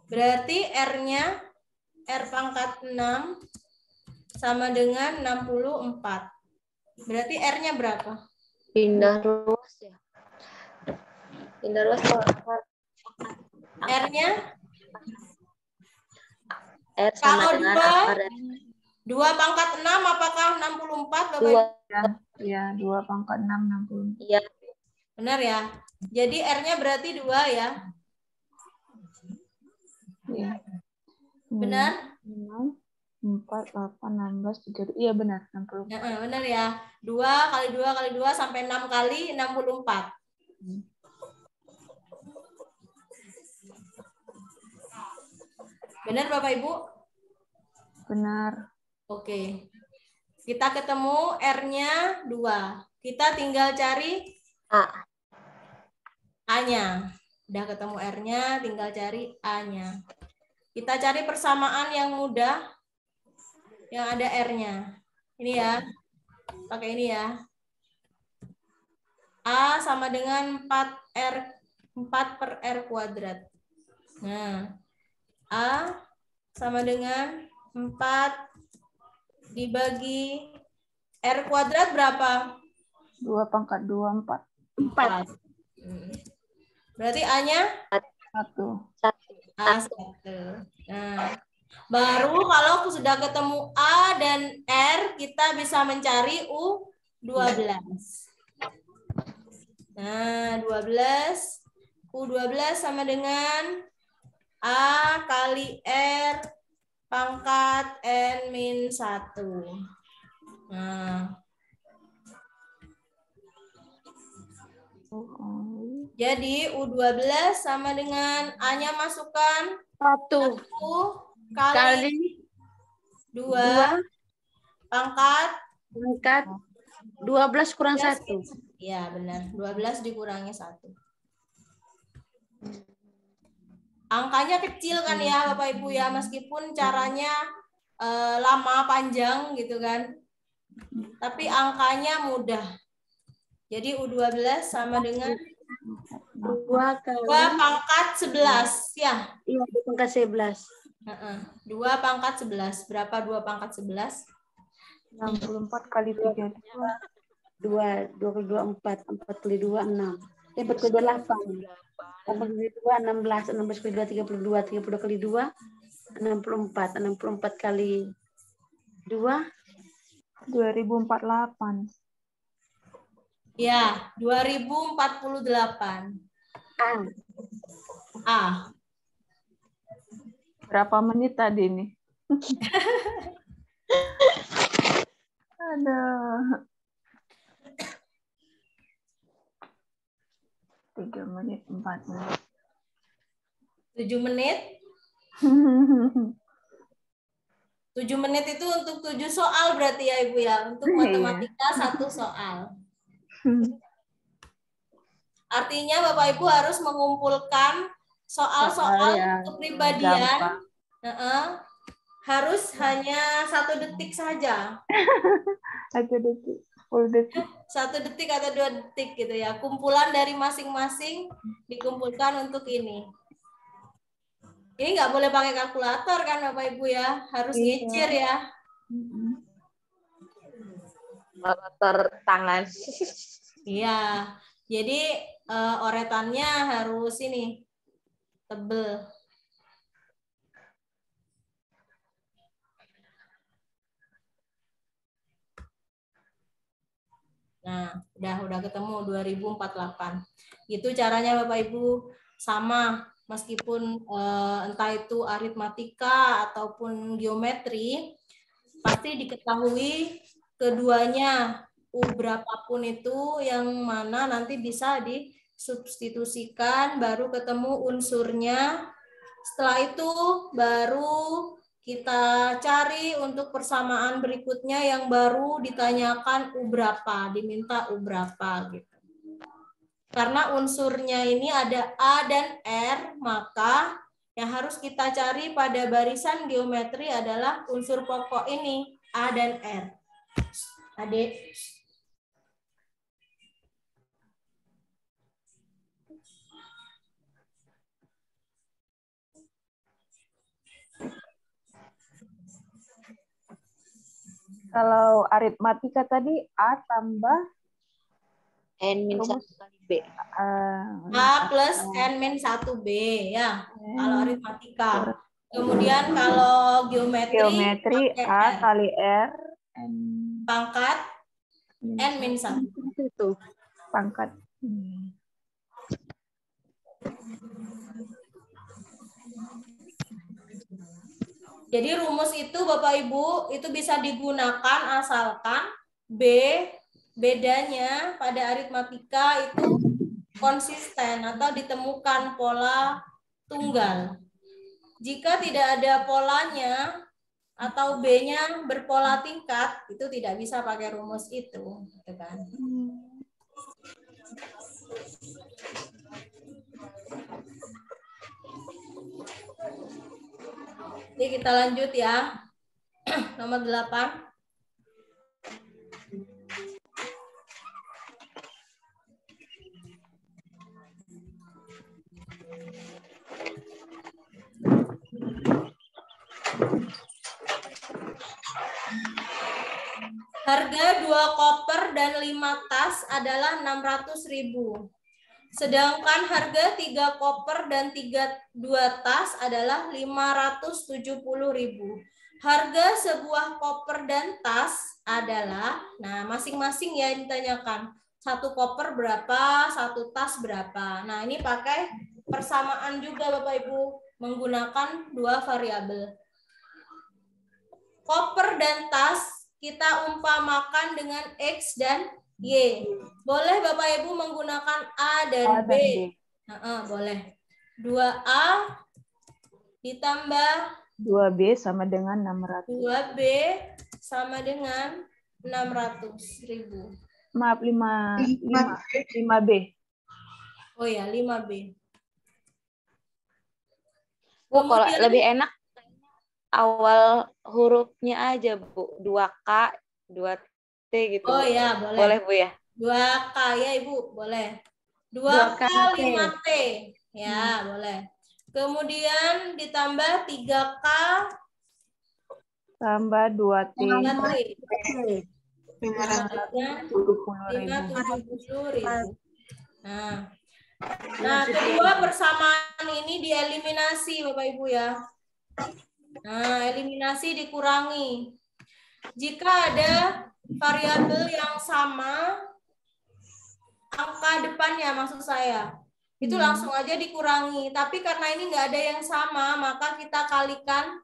Berarti R-nya R pangkat 6 sama dengan 64. Berarti R-nya berapa? Pindah ruas ya. Pindah ruas R-nya? R sama Kalau dengan 2 pangkat 6 apakah 64, Bapak? 2. Ya, 2 pangkat 6, 64. Iya. Benar ya? Jadi R-nya berarti 2 ya? Iya. Benar? 6, 4, 8, 16, 32. Iya benar, 64. Nah, benar ya? 2 kali 2 kali 2 sampai 6 kali 64. Benar Bapak Ibu? Benar. Oke. Kita ketemu R-nya 2. Kita tinggal cari A-nya. Udah ketemu R-nya, tinggal cari A-nya. Kita cari persamaan yang mudah, yang ada R-nya. Ini ya, pakai ini ya. A sama dengan 4 per R kuadrat. Nah, A sama dengan 4 dibagi R kuadrat berapa? 2 pangkat 2, 4. 4. Berarti A-nya? 1. A1. Nah, Baru kalau sudah ketemu A dan R, kita bisa mencari U12. Nah, 12. U12 sama dengan A kali R pangkat N-1. Nah. Jadi U12 sama dengan A-nya masukkan 1 kali 2 pangkat 12 kurang 1. Ya, benar. 12 dikurangi 1. Angkanya kecil kan ya, Bapak Ibu ya, meskipun caranya lama panjang gitu kan. Tapi angkanya mudah. Jadi U12 sama dengan 2 kali 2 pangkat 11 ya. Iya, 2 pangkat 11. 2 pangkat 11. Berapa 2 pangkat 11? 64 kali 3. 2 kali 2 4, 4 kali 2 6. 4 kali 2 8. 8 kali 2 16, 16 kali 2 32, 32 kali 2 64, 64 kali 2 2048. Ya, 2048. A. Berapa menit tadi nih? Aduh. 3 menit, 4 menit. 7 menit. 7 menit itu untuk 7 soal berarti ya Ibu ya. Untuk matematika 1 soal. Artinya Bapak Ibu harus mengumpulkan soal-soal kepribadian. Harus hanya 1 detik saja. 1 detik. 10 detik. 1 detik atau 2 detik gitu ya. Kumpulan dari masing-masing dikumpulkan untuk ini. Ini nggak boleh pakai kalkulator kan Bapak Ibu ya. Harus ngicir ya. Kalkulator tangan. Iya. Jadi oretannya harus ini tebel. Nah, udah ketemu 2048. Itu caranya Bapak Ibu, sama meskipun entah itu aritmatika ataupun geometri, pasti diketahui keduanya berapapun itu yang mana nanti bisa disubstitusikan, baru ketemu unsurnya. Setelah itu baru kita cari untuk persamaan berikutnya yang baru ditanyakan U berapa, diminta U berapa gitu. Karena unsurnya ini ada A dan R, maka yang harus kita cari pada barisan geometri adalah unsur pokok ini, A dan R. Adik. Kalau aritmatika tadi A tambah N-1 kali B. A plus N-1B ya. Kalau aritmatika. Kemudian kalau geometri A kali R pangkat N-1. Itu pangkat. Jadi rumus itu Bapak Ibu itu bisa digunakan asalkan bedanya pada aritmatika itu konsisten atau ditemukan pola tunggal. Jika tidak ada polanya atau B-nya berpola tingkat, itu tidak bisa pakai rumus itu, gitu kan? Jadi kita lanjut ya. Nomor 8. Harga 2 koper dan 5 tas adalah 600.000. Sedangkan harga 3 koper dan 2 tas adalah 570.000. Harga sebuah koper dan tas adalah, nah masing-masing ya ditanyakan. 1 koper berapa, 1 tas berapa. Nah ini pakai persamaan juga Bapak Ibu, menggunakan 2 variabel. Koper dan tas kita umpamakan dengan X dan Y. Boleh Bapak Ibu menggunakan A dan B. Boleh. 2A ditambah 2B sama dengan 600. 2B sama dengan 600.000. Maaf, 5B. Oh ya, 5B. Bu, kalau Kemudian- lebih enak awal hurufnya aja, Bu. 2K, 2T gitu. Oh Bu. ya, boleh. Boleh, Bu ya? 2K ya Ibu, boleh. 2K 5T. Ya, boleh. Kemudian ditambah 3K Tambah 2T. 5T. 570.000. 570.000. Nah, kedua persamaan ini dieliminasi Bapak Ibu ya. Nah, eliminasi dikurangi. Jika ada variabel yang sama, angka depannya maksud saya, itu langsung aja dikurangi. Tapi karena ini nggak ada yang sama, maka kita kalikan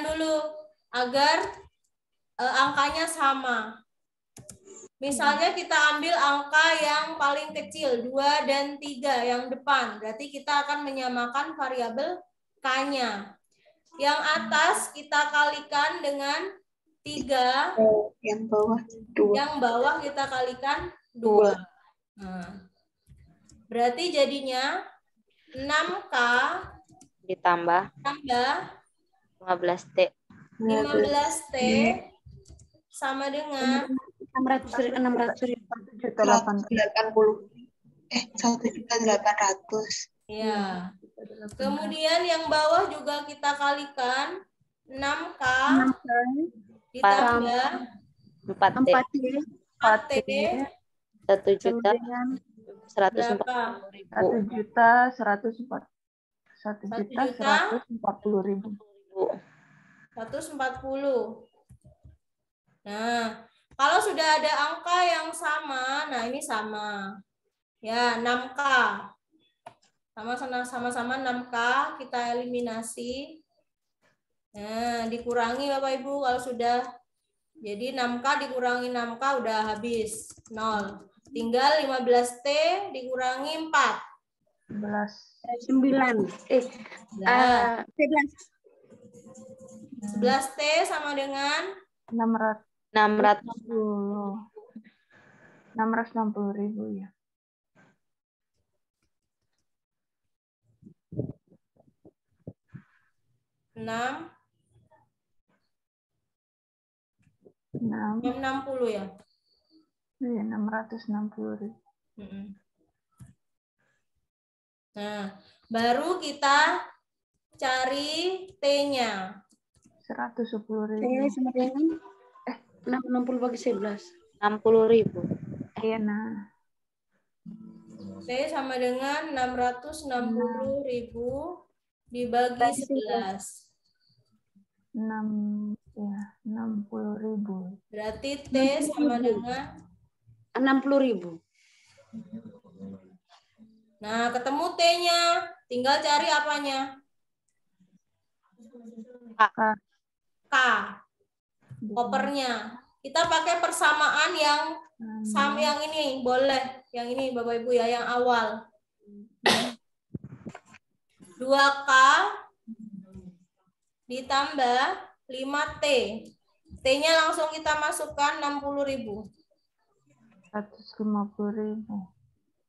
dulu agar angkanya sama. Misalnya kita ambil angka yang paling kecil, 2 dan 3 yang depan. Berarti kita akan menyamakan variabel K-nya. Yang atas kita kalikan dengan 3. Yang bawah 2. Yang bawah kita kalikan 2. Nah, berarti jadinya 6K Ditambah tambah 15T. 15T sama dengan 600.000. 180. 1.800.000. ya. Kemudian yang bawah juga kita kalikan 6K ditambah 4T. 4T 1.140.000. berapa? 1.140.000. 140. Nah, kalau sudah ada angka yang sama, nah ini sama. Ya, 6K. Sama-sama 6K, kita eliminasi. Nah, dikurangi Bapak Ibu kalau sudah. Jadi 6K dikurangi 6K udah habis. 0. Tinggal 15T dikurangi 4. 9. 11T sama dengan 660.000 ya. enam 6. 60 ya. Iya, 660.000. Nah, baru kita cari T-nya. 60 110.000. sama dengan 60 bagi 11. 60.000. Iya, nah. T sama dengan 660.000 dibagi 11. 60.000. Berarti T sama dengan 60.000. nah, ketemu T-nya. Tinggal cari apanya? K. Kopernya. Kita pakai persamaan yang sama yang ini, boleh. Yang ini Bapak Ibu ya, yang awal. 2K ditambah 5T. T-nya langsung kita masukkan 60.000. 150.000.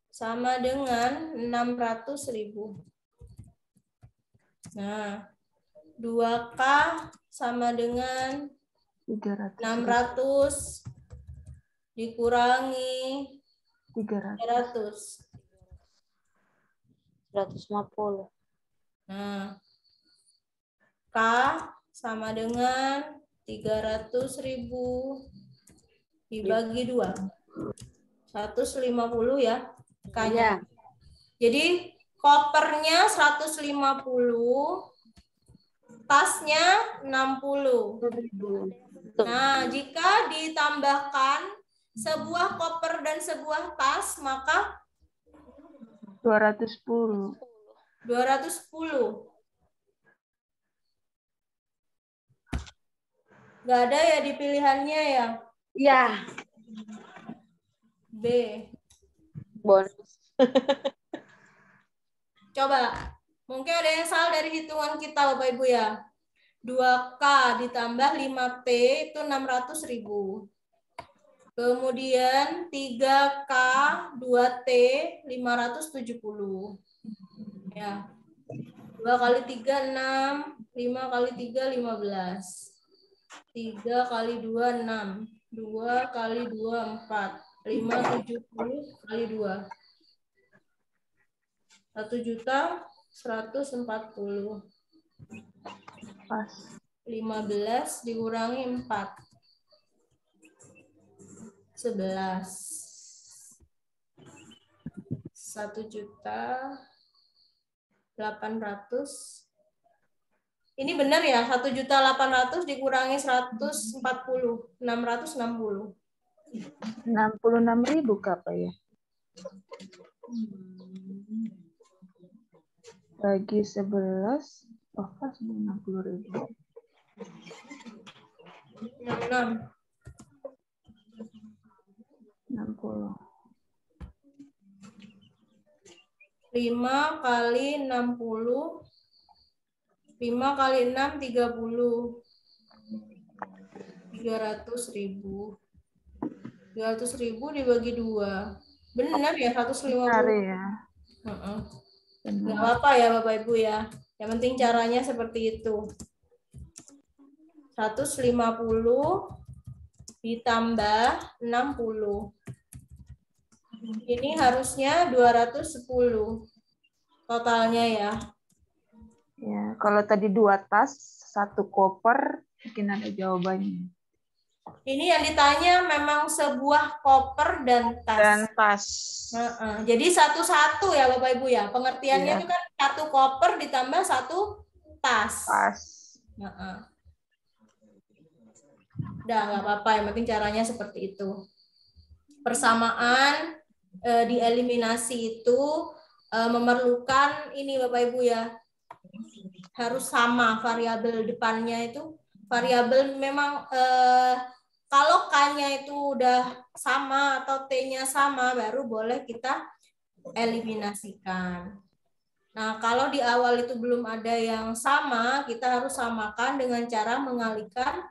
Sama dengan 600.000. Nah, 2K sama dengan 600 dikurangi 300. 150. Nah, K sama dengan 300.000 dibagi 2. 150 ya. Iya. K-nya. Jadi kopernya 150, tasnya 60. Nah, jika ditambahkan sebuah koper dan sebuah tas, maka 210. 210. Nggak ada ya di pilihannya ya? Iya. B. Bonus. Coba, mungkin ada yang salah dari hitungan kita Bapak Ibu ya. 2K ditambah 5P itu 600.000. Kemudian 3K 2T 570. Ya. 2 kali 3 6, 5 kali 3 15. 3 kali 2 6, 2 kali 2 4, 5 70 kali 2. 1.140.000. Pas. 15 dikurangi 4. 11. 1.800.000. Ini benar ya? 1.800.000 dikurangi 140. 660. 66.000 apa ya? Bagi 11. Oh, pas 60.000. 66. 60. 5 kali 60. 5 kali 6, 30. 300.000. 300.000 dibagi 2. Benar ya, 150. Cari ya. Nggak apa-apa ya Bapak Ibu ya. Yang penting caranya seperti itu. 150 ditambah 60. Ini harusnya 210 totalnya ya. Ya, kalau tadi 2 tas, 1 koper, mungkin ada jawabannya. Ini yang ditanya memang sebuah koper dan tas. Dan tas. Jadi satu-satu ya Bapak Ibu ya. Pengertiannya Iya. itu kan 1 koper ditambah 1 tas. Tas. Udah nggak apa-apa, yang penting caranya seperti itu. Persamaan dieliminasi itu memerlukan ini Bapak Ibu ya. Harus sama variabel depannya itu. Variabel memang kalau K-nya itu udah sama atau T-nya sama, baru boleh kita eliminasikan. Nah, kalau di awal itu belum ada yang sama, kita harus samakan dengan cara mengalihkan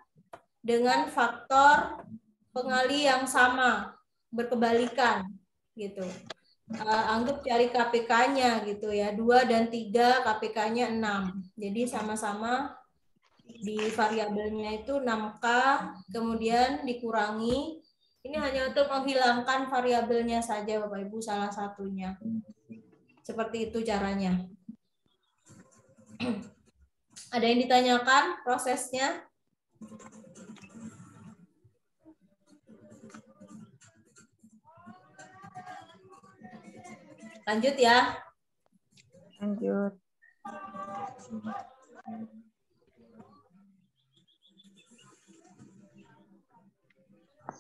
dengan faktor pengali yang sama, berkebalikan gitu. Anggap cari KPK-nya gitu ya. 2 dan 3 KPK-nya 6. Jadi sama-sama di variabelnya itu 6K, kemudian dikurangi. Ini hanya untuk menghilangkan variabelnya saja Bapak Ibu, salah satunya. Seperti itu caranya. Ada yang ditanyakan prosesnya? Lanjut ya. Lanjut.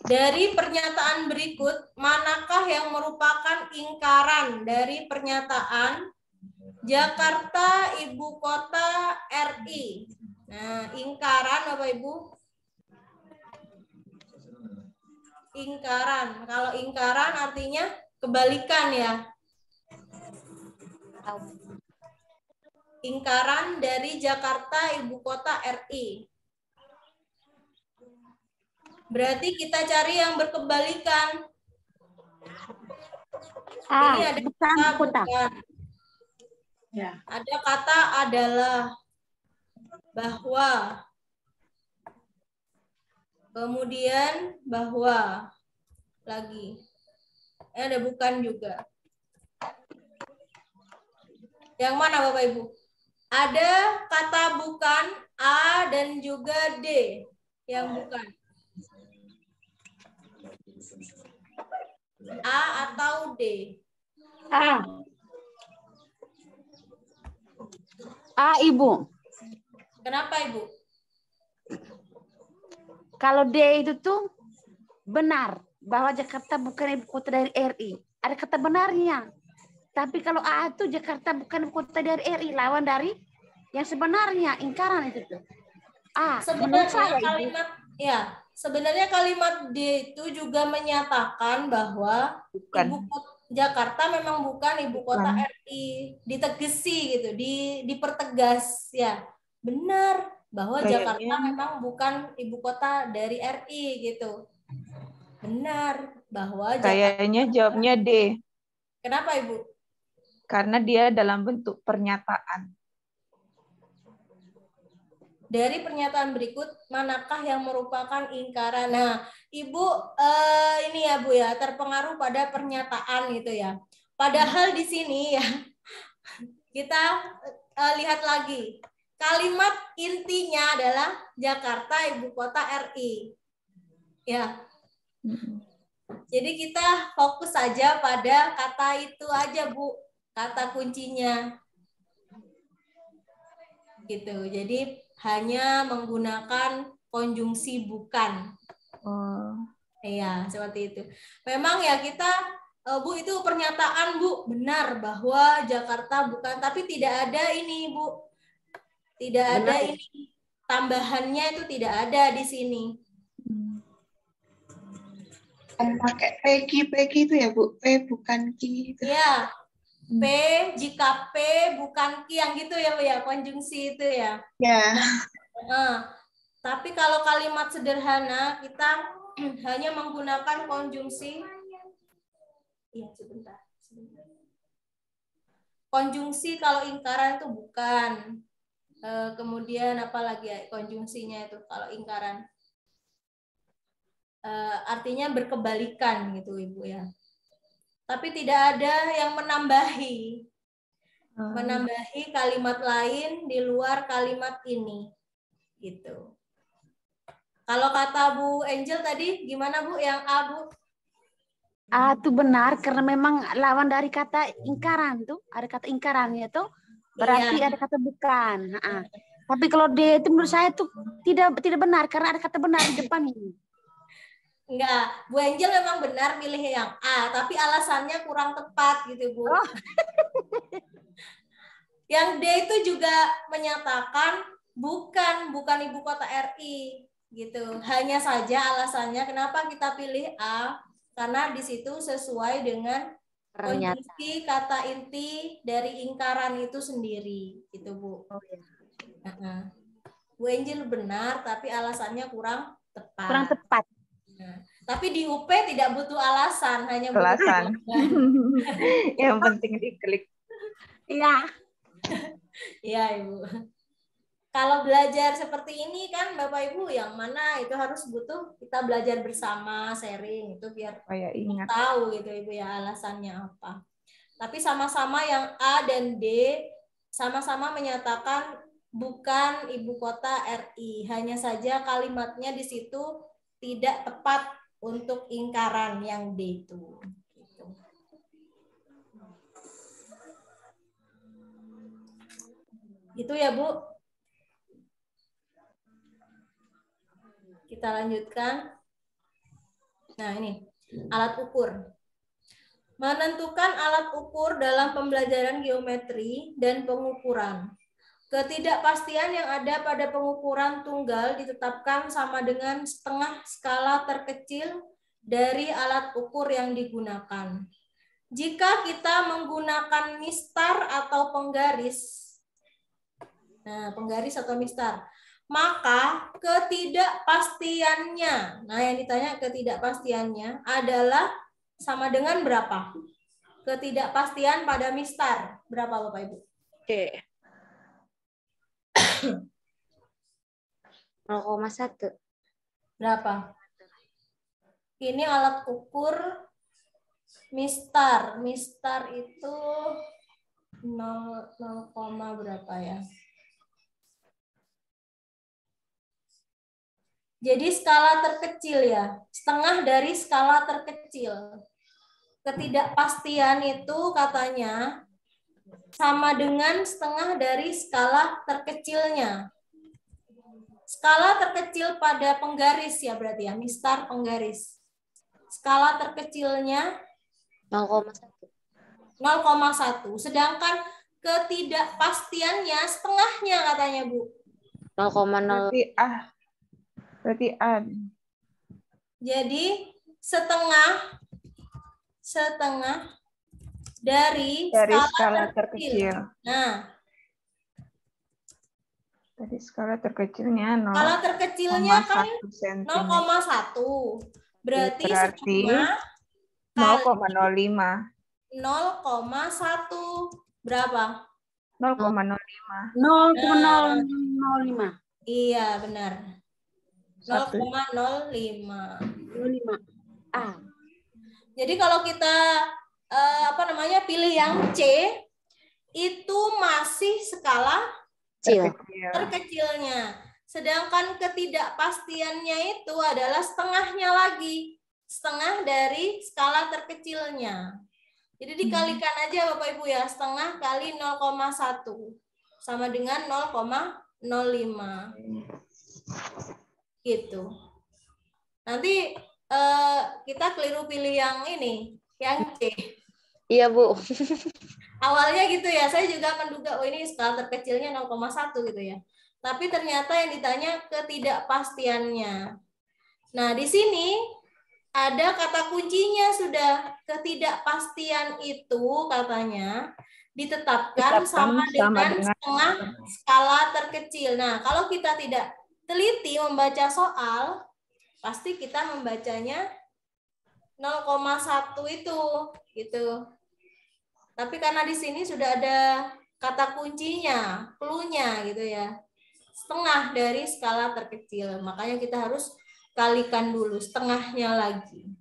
Dari pernyataan berikut, manakah yang merupakan ingkaran dari pernyataan Jakarta ibu kota RI? Nah, ingkaran Bapak Ibu. Ingkaran. Kalau ingkaran artinya kebalikan ya. Ingkaran dari Jakarta ibu kota RI. Berarti kita cari yang berkebalikan. Ini ada kata bukan. Ya. Ada kata adalah, bahwa, kemudian bahwa, lagi. Ada bukan juga. Yang mana Bapak Ibu? Ada kata bukan A dan juga D yang bukan. A atau D. Ibu. Kenapa Ibu? Kalau D itu tuh benar bahwa Jakarta bukan ibu kota dari RI. Ada kata benarnya. Tapi kalau A itu Jakarta bukan ibu kota dari RI, lawan dari yang sebenarnya, ingkaran itu tuh. Menurut saya Sebenarnya kalimat D itu juga menyatakan bahwa Bukan. ibu kota Jakarta memang bukan ibu kota RI, ditegesi gitu, dipertegas ya. Benar bahwa Jakarta memang bukan ibu kota dari RI gitu. Benar bahwa Kayaknya jawabnya D. Kenapa Ibu? Karena dia dalam bentuk pernyataan. Dari pernyataan berikut, manakah yang merupakan ingkaran? Nah, Ibu ini ya Bu ya, terpengaruh pada pernyataan gitu ya. Padahal di sini ya, kita lihat lagi. Kalimat intinya adalah Jakarta ibu kota RI. Ya. Jadi kita fokus saja pada kata itu aja Bu, kata kuncinya. Gitu. Jadi hanya menggunakan konjungsi bukan. Iya, seperti itu. Memang ya kita, Bu, itu pernyataan Bu, benar bahwa Jakarta bukan, tapi tidak ada ini Bu. Tidak ada ini. Tambahannya itu tidak ada di sini. Pakai P itu ya Bu, P bukan Ki. Iya, P jika P bukan Ki, yang gitu ya Bu ya, konjungsi itu ya. Ya. Tapi kalau kalimat sederhana kita hanya menggunakan konjungsi. Iya, sebentar. Konjungsi kalau ingkaran itu bukan. Kemudian apa lagi ya konjungsinya itu kalau ingkaran? Artinya berkebalikan gitu Ibu ya. Tapi tidak ada yang menambahi kalimat lain di luar kalimat ini gitu. Kalau kata Bu Angel tadi gimana Bu yang A Bu? A itu benar karena memang lawan dari kata ingkaran tuh, ada kata ingkarannya tuh berarti ada kata bukan. Tapi kalau D itu menurut saya tuh tidak benar karena ada kata benar di depan ini. Enggak, Bu Angel memang benar milih yang A, tapi alasannya kurang tepat gitu Bu. Yang D itu juga menyatakan bukan ibu kota RI gitu. Hanya saja alasannya kenapa kita pilih A, karena di situ sesuai dengan konjungsi kata inti dari ingkaran itu sendiri gitu Bu. Bu Angel benar, tapi alasannya kurang tepat. Nah, tapi di UP tidak butuh alasan, hanya butuh alasan. Yang penting diklik. Iya. Iya, Ibu. Kalau belajar seperti ini kan Bapak Ibu yang mana itu harus butuh kita belajar bersama, sharing itu biar tahu gitu Ibu ya alasannya apa. Tapi sama-sama yang A dan D sama-sama menyatakan bukan ibu kota RI. Hanya saja kalimatnya di situ tidak tepat untuk ingkaran yang D itu. Gitu ya Bu. Kita lanjutkan. Nah ini alat ukur. Menentukan alat ukur dalam pembelajaran geometri dan pengukuran. Ketidakpastian yang ada pada pengukuran tunggal ditetapkan sama dengan setengah skala terkecil dari alat ukur yang digunakan. Jika kita menggunakan mistar atau penggaris, penggaris atau mistar, maka ketidakpastiannya, yang ditanya ketidakpastiannya adalah sama dengan berapa? Ketidakpastian pada mistar, berapa Bapak Ibu? Oke. 0,1. Berapa? Ini alat ukur mistar. Mistar itu 0, berapa ya? Jadi skala terkecil ya. Setengah dari skala terkecil. ketidakpastian itu katanya sama dengan setengah dari skala terkecilnya. Skala terkecil pada penggaris ya berarti ya, mistar penggaris. Skala terkecilnya 0,1. 0,1. Sedangkan ketidakpastiannya setengahnya katanya, Bu. 0,0. Berarti A. Jadi setengah dari skala terkecil. Nah, Tadi skala terkecilnya 0,1 skala terkecilnya kan cm. 0,1. Berarti setengah 0,05. 0,1 berapa? 0,05. 0,005. Iya, benar. 1. 0,05. 05. A. Jadi kalau kita pilih yang C, itu masih skala terkecilnya. Sedangkan ketidakpastiannya itu adalah setengahnya lagi. Setengah dari skala terkecilnya. Jadi dikalikan aja Bapak Ibu ya, setengah kali 0,1 sama dengan 0,05. Gitu. Nanti kita keliru pilih yang ini, yang C. Iya, Bu. Awalnya gitu ya, saya juga menduga oh ini skala terkecilnya 0,1 gitu ya. Tapi ternyata yang ditanya ketidakpastiannya. Nah, di sini ada kata kuncinya sudah. Ketidakpastian itu katanya ditetapkan sama dengan setengah skala terkecil. Nah, kalau kita tidak teliti membaca soal, pasti kita membacanya 0,1 itu gitu. Tapi karena di sini sudah ada kata kuncinya, clue-nya gitu ya. Setengah dari skala terkecil. Makanya kita harus kalikan dulu setengahnya lagi.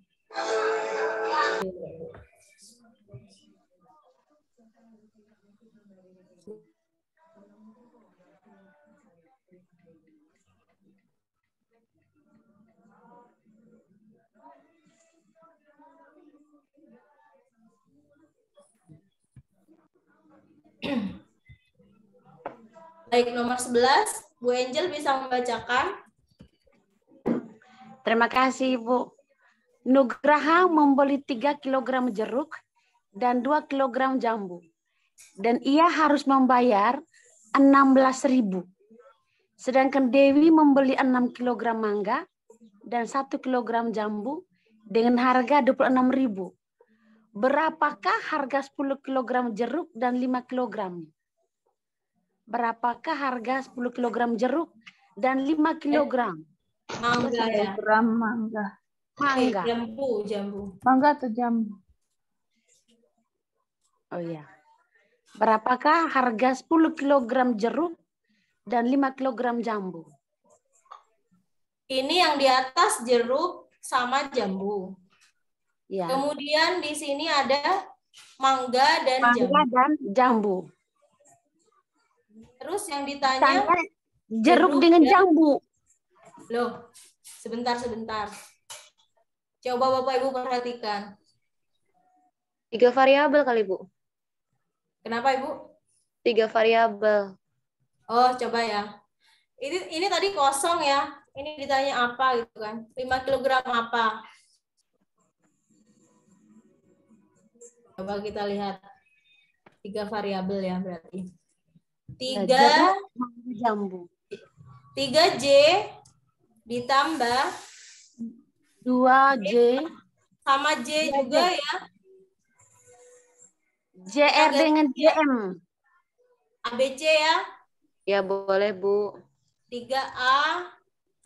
Baik, nomor 11, Bu Angel bisa membacakan. Terima kasih, Bu. Nugraha membeli 3 kg jeruk dan 2 kg jambu. Dan ia harus membayar 16.000. Sedangkan Dewi membeli 6 kg mangga dan 1 kg jambu dengan harga 26.000. Berapakah harga 10 kg jeruk dan 5 kg? Berapakah harga 10 kg jeruk dan 5 kg? Mangga ya. Mangga. Mangga. Jambu. Mangga atau jambu? Oh iya. Berapakah harga 10 kg jeruk dan 5 kg jambu? Ini yang di atas jeruk sama jambu. Ya. Kemudian di sini ada mangga dan jambu. Terus yang ditanya jeruk dengan jambu. Loh, sebentar. Coba Bapak Ibu perhatikan. 3 variabel kali, Bu. Kenapa Ibu? 3 variabel. Oh, coba ya. Ini tadi kosong ya. Ini ditanya apa gitu kan. 5 kg apa? Coba kita lihat. 3 variabel ya berarti. 3 jambu. 3J ditambah 2J sama J juga ya. JR dengan JM. ABC ya. Ya, boleh, Bu. 3A.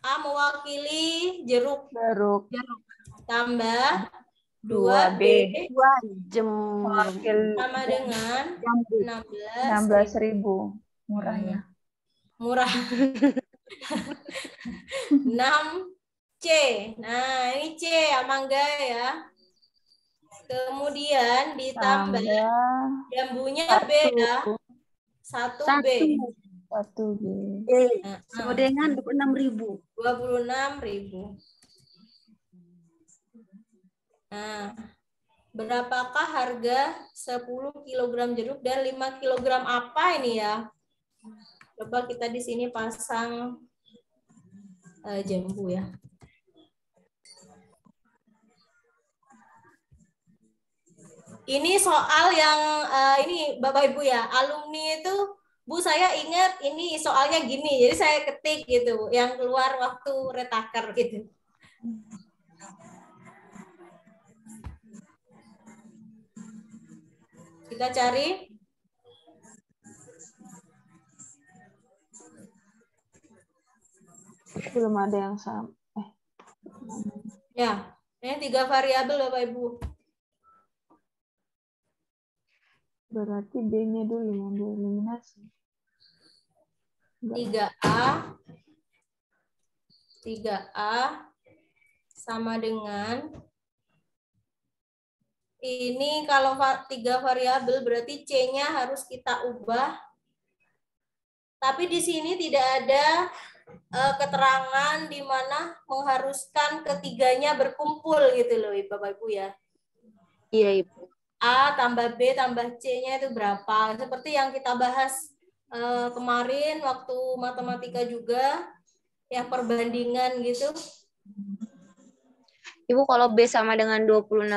A mewakili jeruk. Tambah 2B. 2 jam. Sama dengan 16.000. Murah ya. Murah. 6C. Nah, ini C ya, mangga ya. Kemudian ditambah jambunya B ya. 1B. 1B. Sama dengan 26.000. 26.000. Nah, berapakah harga 10 kg jeruk dan 5 kg apa ini ya? Coba kita di sini pasang jambu ya. Ini soal yang ini Bapak Ibu ya, alumni itu Bu saya ingat ini soalnya gini, jadi saya ketik gitu, yang keluar waktu retaker gitu. Kita cari. Belum ada yang sama. Ya, ini 3 variabel Bapak Ibu. Berarti B-nya dulu yang dieliminasi. 3A sama dengan ini kalau 3 variabel berarti C-nya harus kita ubah. Tapi di sini tidak ada keterangan di mana mengharuskan ketiganya berkumpul gitu loh Bapak Ibu ya. Iya, Ibu. A tambah B tambah C-nya itu berapa? Seperti yang kita bahas kemarin waktu matematika juga, yang perbandingan gitu. Ibu kalau B sama dengan 26.000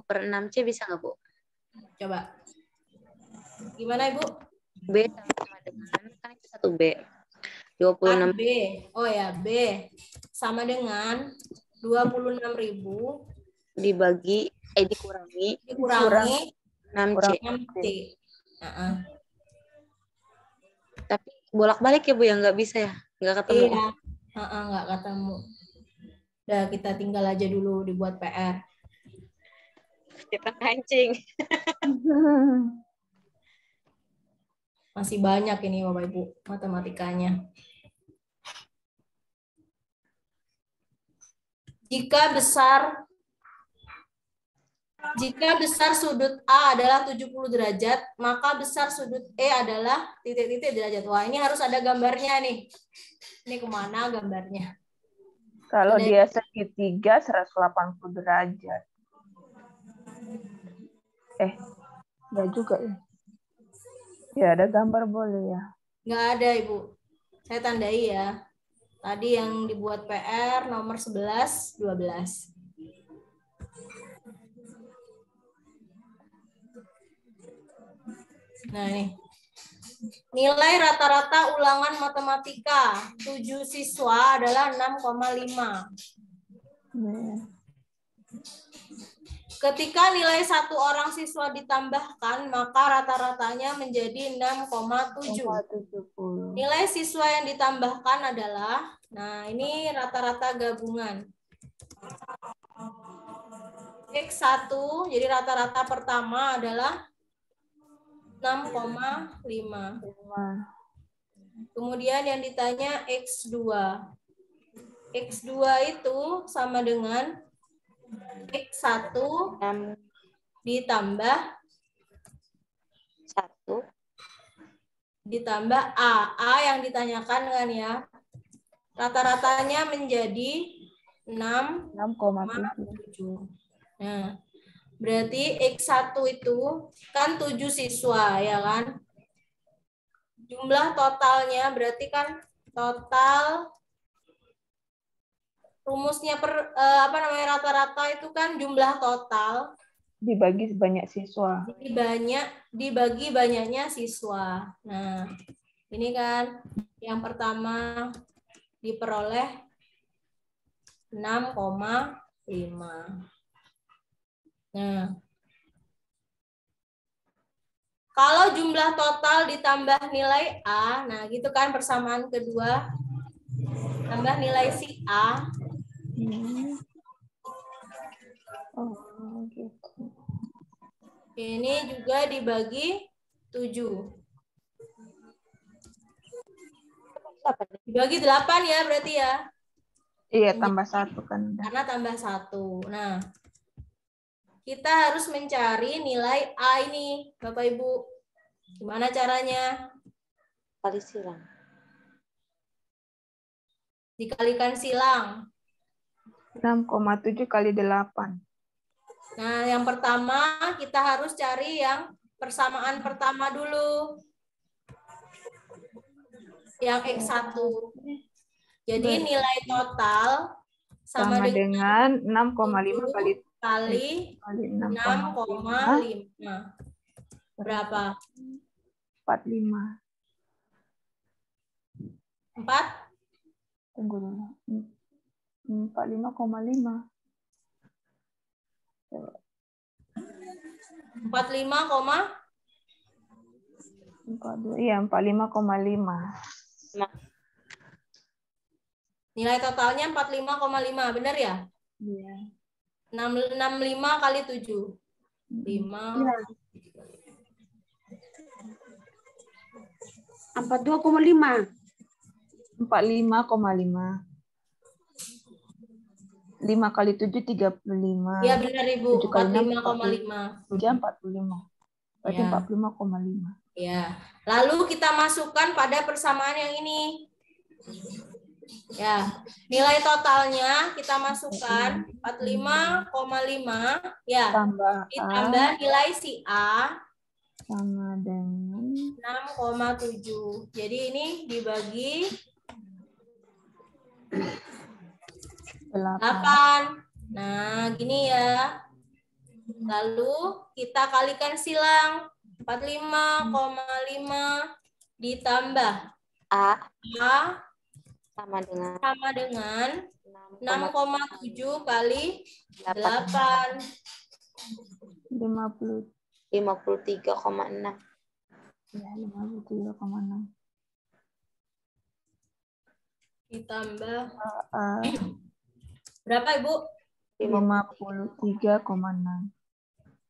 per 6C bisa nggak, Bu? Coba. Gimana Ibu? B sama dengan, kan itu 1B. 26. B. Oh ya, B sama dengan 26.000 dikurangi 6C. 6C. Tapi bolak-balik ya Bu ya, nggak bisa ya? Nggak ketemu. Iya, nggak ketemu. Udah kita tinggal aja dulu dibuat PR. Kita kancing. Masih banyak ini Bapak Ibu matematikanya. Jika besar sudut A adalah 70 derajat, maka besar sudut E adalah titik-titik derajat. Wah, ini harus ada gambarnya nih. Ini kemana gambarnya? Kalau dia segitiga 180 derajat. Enggak juga ya. Ya, ada gambar boleh ya. Nggak ada, Ibu. Saya tandai ya. Tadi yang dibuat PR nomor 11, 12. Nah, nih. Nilai rata-rata ulangan matematika 7 siswa adalah 6,5. Ketika nilai 1 orang siswa ditambahkan, maka rata-ratanya menjadi 6,7. Nilai siswa yang ditambahkan adalah, nah ini rata-rata gabungan. X1, jadi rata-rata pertama adalah 6,5. Kemudian yang ditanya X2. X2 itu sama dengan X1 ditambah 1 A. A yang ditanyakan kan ya. Rata-ratanya menjadi 6,7. Nah, berarti X1 itu kan 7 siswa ya kan. Jumlah totalnya berarti kan total rumusnya rata-rata itu kan jumlah total dibagi banyak siswa. Dibagi banyaknya siswa. Nah, ini kan yang pertama diperoleh 6,5. Nah, kalau jumlah total ditambah nilai A, nah gitu kan persamaan kedua, tambah nilai si A. Ini juga dibagi 7. Dibagi 8 ya berarti ya. Iya, tambah 1 kan. Karena tambah 1. Nah, kita harus mencari nilai A ini, Bapak Ibu. Gimana caranya? Kali silang. Dikalikan silang. 6,7 kali 8. Nah, yang pertama kita harus cari yang persamaan pertama dulu. Yang X1. Jadi nilai total sama dengan 6,5 kali 6,5. Berapa? 45. 4? Tunggu dulu. 45,5. 45, iya 45,5. nilai totalnya 45,5, benar ya? Iya. 65 kali 7. 5. 42,5. 45,5. 5 kali 7 35. Iya benar Ibu, 45,5. 45,5. 45. Berarti Ya. 45,5. Ya. Lalu kita masukkan pada persamaan yang ini. Ya, nilai totalnya kita masukkan 45,5 ya. Tambah Ditambah A nilai si A sama dengan 6,7. Jadi ini dibagi 8. Nah, gini ya. Lalu kita kalikan silang. 45,5 ditambah A A sama dengan sama dengan 6,7 6,7 kali 8. 53,6. Ya, 53,6. Ditambah berapa Ibu? 53,6.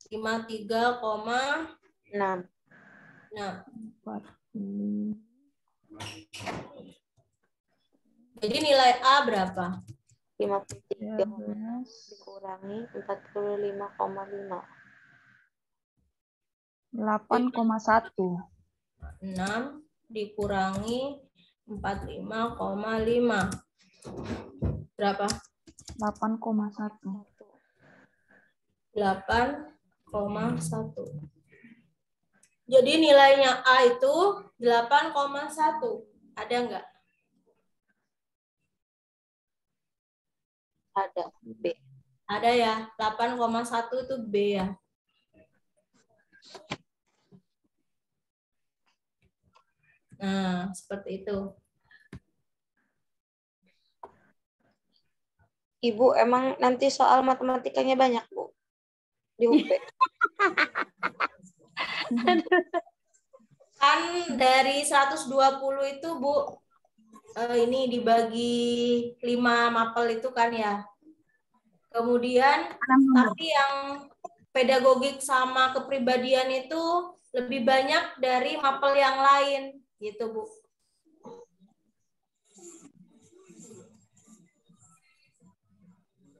53,6. 40. Jadi nilai A berapa? 53 dikurangi 45,5. 8,1. 6 dikurangi 45,5. Berapa? 8,1. 8,1. Jadi nilainya A itu 8,1. Ada nggak? Ada B. Ada ya. 8,1 itu B ya. Nah, seperti itu. Ibu, emang nanti soal matematikanya banyak, Bu? Di UP. Kan dari 120 itu, Bu, ini dibagi 5 mapel itu kan ya. Kemudian, tapi yang pedagogik sama kepribadian itu lebih banyak dari mapel yang lain, gitu, Bu.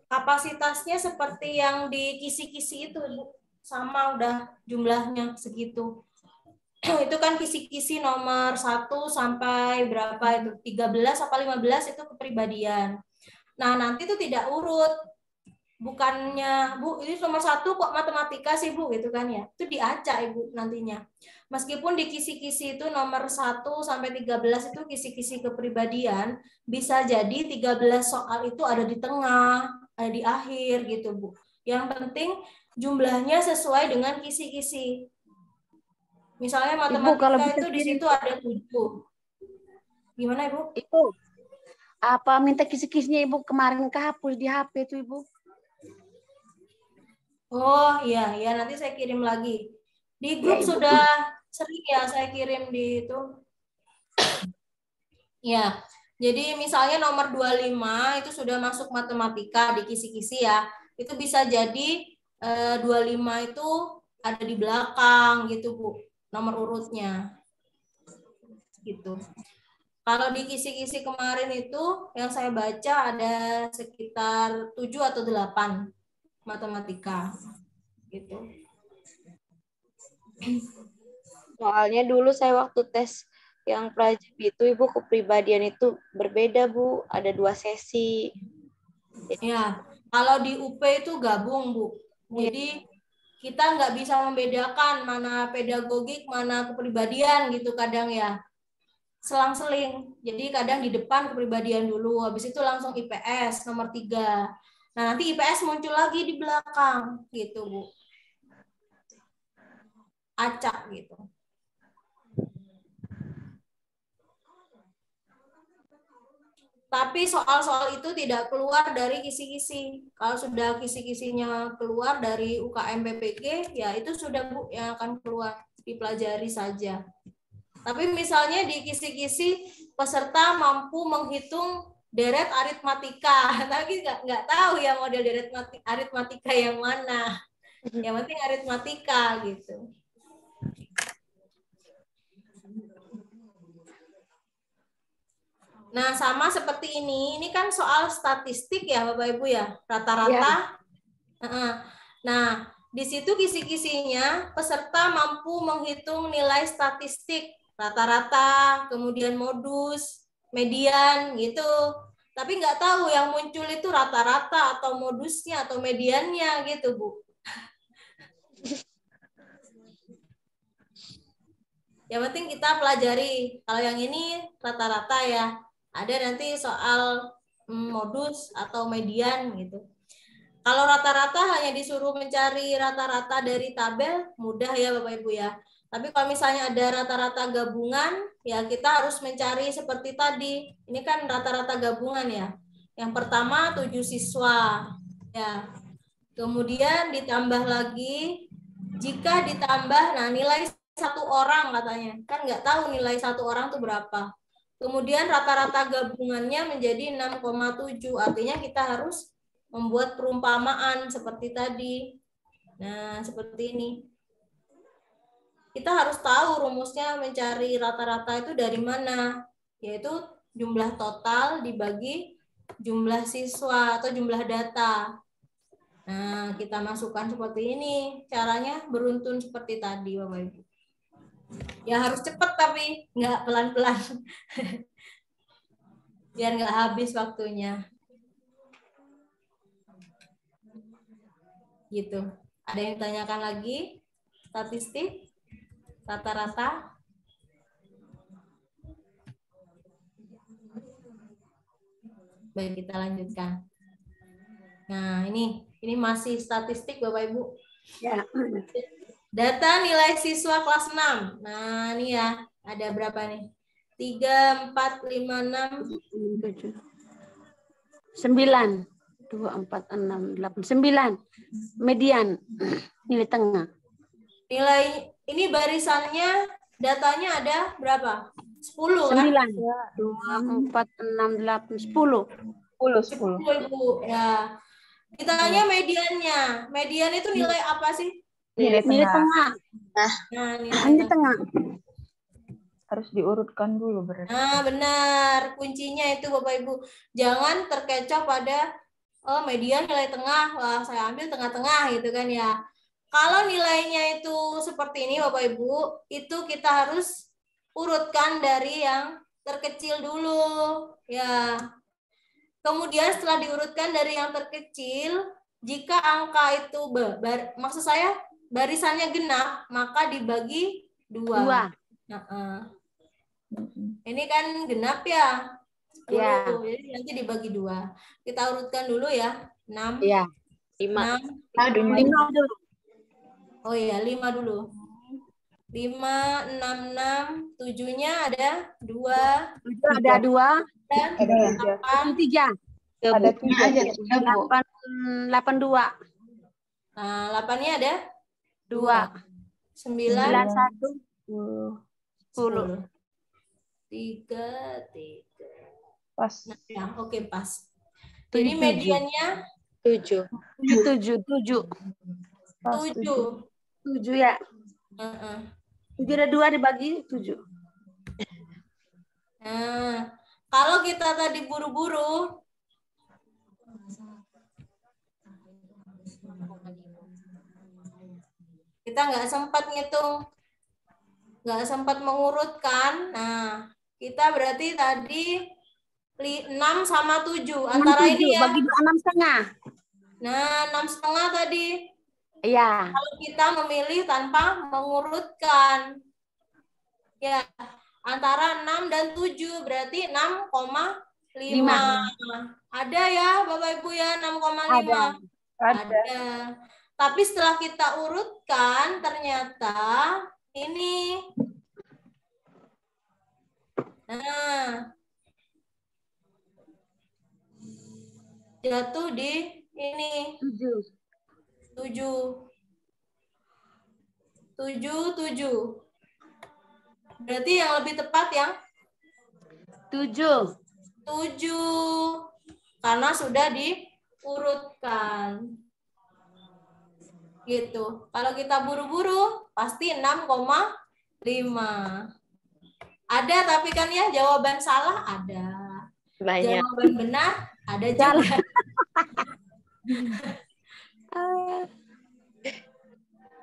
Kapasitasnya seperti yang di kisi-kisi itu, Bu. Sama udah jumlahnya segitu. Itu kan kisi-kisi nomor 1 sampai berapa itu? 13 atau 15 itu kepribadian. Nah, nanti itu tidak urut. Bukannya, Bu, ini nomor 1 kok matematika sih, Bu, gitu kan ya. Itu diacak, Ibu, nantinya. Meskipun di kisi-kisi itu nomor 1 sampai 13 itu kisi-kisi kepribadian, bisa jadi 13 soal itu ada di tengah, ada di akhir gitu, Bu. Yang penting jumlahnya sesuai dengan kisi-kisi. Misalnya matematika kalau itu di situ ada 7. Gimana, Ibu? Ibu, apa minta kisi-kisinya Ibu kemarin kehapus di HP itu Ibu? Oh iya, ya nanti saya kirim lagi. Di grup Ya, Ibu. sudah sering ya saya kirim di itu. Ya, jadi misalnya nomor 25 itu sudah masuk matematika di kisi-kisi ya. Itu bisa jadi 25 itu ada di belakang gitu, Bu. Nomor urutnya. Gitu. Kalau di kisi-kisi kemarin itu yang saya baca ada sekitar 7 atau 8 matematika. Gitu. Soalnya dulu saya waktu tes yang Prajib itu, Ibu, kepribadian itu berbeda, Bu. Ada 2 sesi. Ya, kalau di UP itu gabung, Bu. Jadi kita nggak bisa membedakan mana pedagogik, mana kepribadian gitu kadang ya. Selang-seling. Jadi kadang di depan kepribadian dulu, habis itu langsung IPS nomor 3. Nah, nanti IPS muncul lagi di belakang gitu, Bu. Acak gitu. Tapi soal-soal itu tidak keluar dari kisi-kisi. Kalau sudah kisi-kisinya keluar dari UKM PPG, ya itu sudah Bu yang akan keluar, dipelajari saja. Tapi misalnya di kisi-kisi peserta mampu menghitung deret aritmatika, tapi nggak tahu ya model deret aritmatika yang mana. Yang penting aritmatika gitu. Nah, sama seperti ini kan soal statistik ya Bapak Ibu ya, rata-rata. Ya. Nah, di situ kisi-kisinya peserta mampu menghitung nilai statistik, rata-rata, kemudian modus, median gitu. Tapi nggak tahu yang muncul itu rata-rata atau modusnya atau mediannya gitu, Bu. Yang penting kita pelajari. Kalau yang ini rata-rata ya. Ada nanti soal modus atau median gitu. Kalau rata-rata hanya disuruh mencari rata-rata dari tabel, mudah ya Bapak Ibu ya. Tapi kalau misalnya ada rata-rata gabungan, ya kita harus mencari seperti tadi. Ini kan rata-rata gabungan ya. Yang pertama 7 siswa. Ya. Kemudian ditambah lagi, jika ditambah, nah nilai 1 orang katanya. Kan nggak tahu nilai 1 orang itu berapa. Kemudian rata-rata gabungannya menjadi 6,7. Artinya kita harus membuat perumpamaan seperti tadi. Nah, seperti ini. Kita harus tahu rumusnya mencari rata-rata itu dari mana. Yaitu jumlah total dibagi jumlah siswa atau jumlah data. Nah, kita masukkan seperti ini. Caranya beruntun seperti tadi, Bapak Ibu. Ya harus cepat tapi nggak pelan-pelan. Biar nggak habis waktunya. Gitu. Ada yang tanyakan lagi? Statistik? Rata-rata? Baik, kita lanjutkan. Nah, ini masih statistik Bapak Ibu. Ya. Data nilai siswa kelas 6. Nah, ini ya. Ada berapa nih? 3, 4, 5, 6. 9. 2, 4, 6, 8, 9. Median. Nilai tengah. Nilai, ini barisannya, datanya ada berapa? 10 kan? 9. 2, 4, 6, 8, 10. 10, Bu. Ya. Ditanya mediannya. Median itu nilai apa sih? Nilai tengah. Nah, Nilai tengah. Harus diurutkan dulu berarti. Nah, benar. Kuncinya itu Bapak Ibu. Jangan terkecoh pada median nilai tengah. Wah, saya ambil tengah-tengah gitu kan ya. Kalau nilainya itu seperti ini Bapak Ibu, itu kita harus urutkan dari yang terkecil dulu. Ya. Kemudian setelah diurutkan dari yang terkecil, jika angka itu maksud saya barisannya genap, maka dibagi 2. Ini kan genap ya. 10. Ya. Jadi nanti dibagi 2. Kita urutkan dulu ya. 6. Iya. 5. 5 dulu. Oh iya, 5 dulu. 5, 6, 6. 7-nya ada 2. 7 ada 2. Dan 3. Ada 3 aja sudah, Bu. 82. Nah, 8-nya ada 2. 9, 91. 10. 3. Pas. Nah, ya, oke pas. Jadi mediannya 7. 7. 7 ya. 7 ada 2 dibagi 7. Nah, kalau kita tadi buru-buru, kita nggak sempat ngitung, nggak sempat mengurutkan. Nah, kita berarti tadi 6 sama 7 antara 7, ini ya. Bagi 6,5. Nah, 6,5 tadi. Iya. Kalau kita memilih tanpa mengurutkan. Ya, antara 6 dan 7 berarti 6,5. Ada ya Bapak Ibu ya 6,5. Ada. Tapi setelah kita urutkan ternyata ini. Nah, jatuh di ini. 7. 7. Berarti yang lebih tepat yang 7. 7. Karena sudah diurutkan. Gitu. Kalau kita buru-buru pasti 6,5. Ada tapi kan ya jawaban salah ada. Banyak. Jawaban benar ada juga.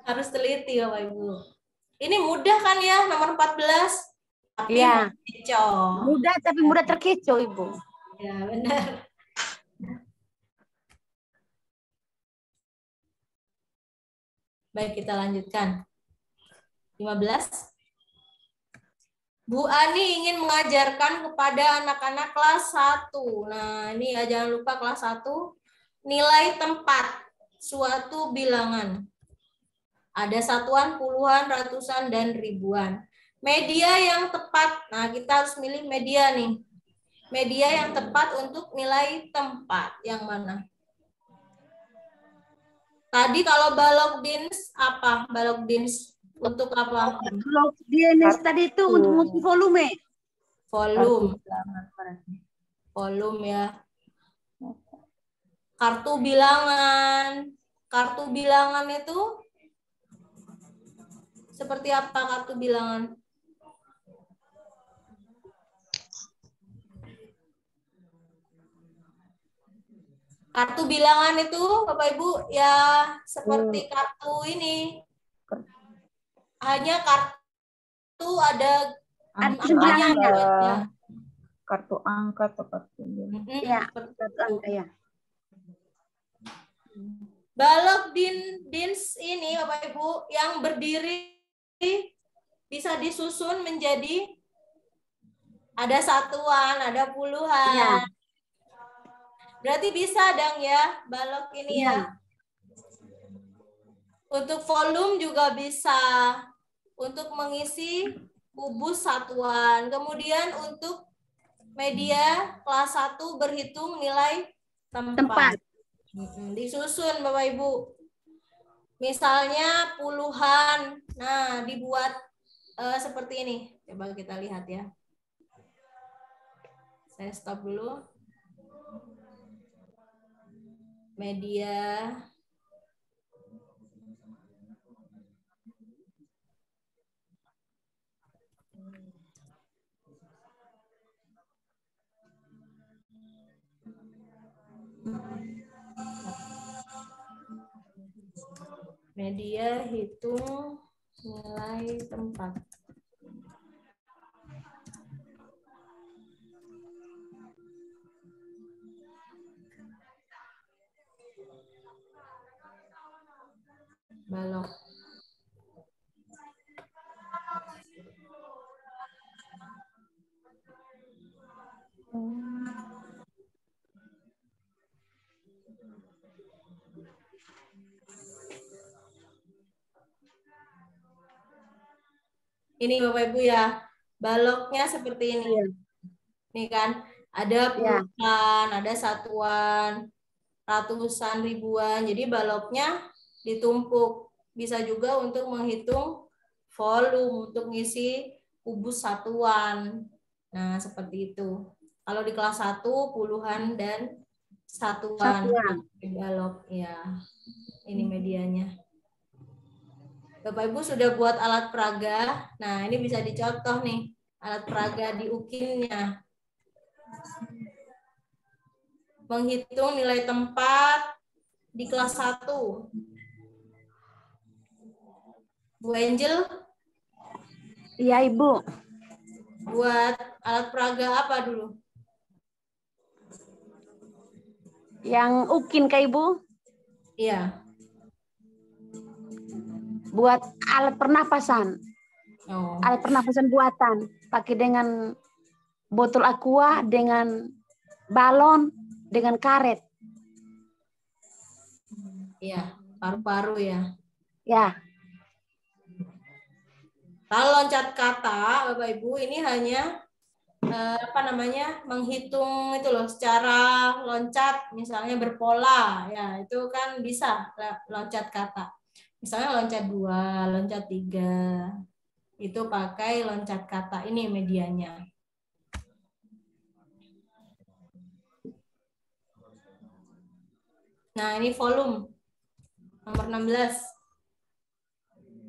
Harus teliti Bapak Ibu. Ini mudah kan ya nomor 14? Tapi Iya. kecoh. Mudah tapi mudah terkecoh, Ibu. Ya, benar. Baik, kita lanjutkan. 15. Bu Ani ingin mengajarkan kepada anak-anak kelas 1. Nah, ini ya jangan lupa kelas 1. Nilai tempat suatu bilangan. Ada satuan, puluhan, ratusan, dan ribuan. Media yang tepat. Nah, kita harus milih media nih. Media yang tepat untuk nilai tempat. Yang mana? Tadi kalau balok dins apa? Balok dins untuk apa? Blok DNS tadi itu untuk mengukur volume. Volume. Volume ya. Kartu bilangan. Kartu bilangan itu seperti apa kartu bilangan? Kartu bilangan itu Bapak Ibu ya seperti kartu ini. Hanya kartu ada angkanya buatnya. Kartu angka atau kartu Iya, kartu angka ya. Balok dins ini Bapak Ibu yang berdiri bisa disusun menjadi ada satuan, ada puluhan. Iya. Berarti bisa dong ya balok ini ya. Untuk volume juga bisa. Untuk mengisi kubus satuan. Kemudian untuk media kelas 1 berhitung nilai tempat. Disusun Bapak Ibu. Misalnya puluhan. Nah, dibuat seperti ini. Coba kita lihat ya. Saya stop dulu. Media. Media hitung nilai tempat. Balok. Ini Bapak Ibu ya, baloknya seperti ini. Nih kan, ada puluhan, ada satuan, ratusan, ribuan. Jadi baloknya ditumpuk. Bisa juga untuk menghitung volume, untuk ngisi kubus satuan. Nah, seperti itu. Kalau di kelas 1, puluhan dan satuan. Di balok, ya. Ini medianya. Bapak Ibu sudah buat alat peraga. Nah, ini bisa dicontoh nih. Alat peraga di ukinnya. Menghitung nilai tempat di kelas 1. Bu Angel? Iya, Ibu. Buat alat peraga apa dulu? Yang ukin Kak Ibu? Iya. buat alat pernapasan. Oh. Alat pernapasan buatan. Pakai dengan botol aqua, dengan balon, dengan karet. Iya, paru-paru ya. Ya, Kalau loncat kata, Bapak Ibu, ini hanya menghitung itu loh, secara loncat, misalnya berpola, ya itu kan bisa loncat kata. Misalnya loncat 2, loncat 3, itu pakai loncat kata, ini medianya. Nah, ini volume nomor 16.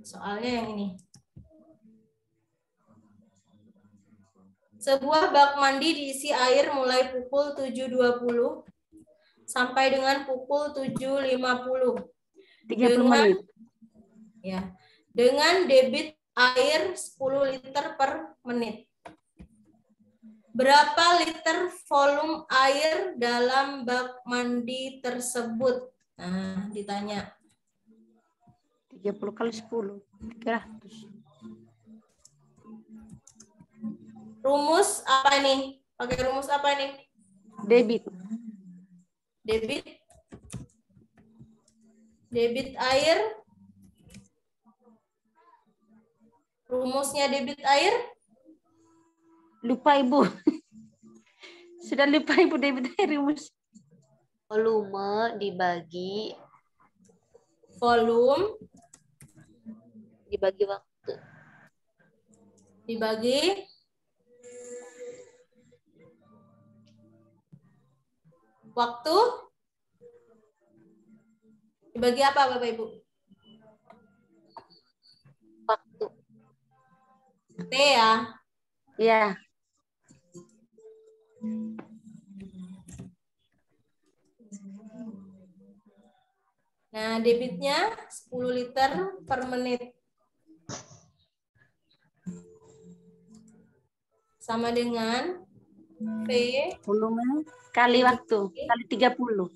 Soalnya yang ini. Sebuah bak mandi diisi air mulai pukul 7.20 sampai dengan pukul 7.50. 30 menit. Ya, dengan debit air 10 liter per menit. Berapa liter volume air dalam bak mandi tersebut? Nah, ditanya. 30 kali 10. 300. Rumus apa nih? Pakai rumus apa nih? Debit. Debit. Debit air. Rumusnya debit air? Lupa Ibu. Sudah lupa Ibu debit air rumus. Volume dibagi Volume dibagi waktu. dibagi waktu. Dibagi apa Bapak Ibu? Waktu. T ya. Ya. Nah, debitnya 10 liter per menit. Sama dengan V Volume kali waktu. Kali 30.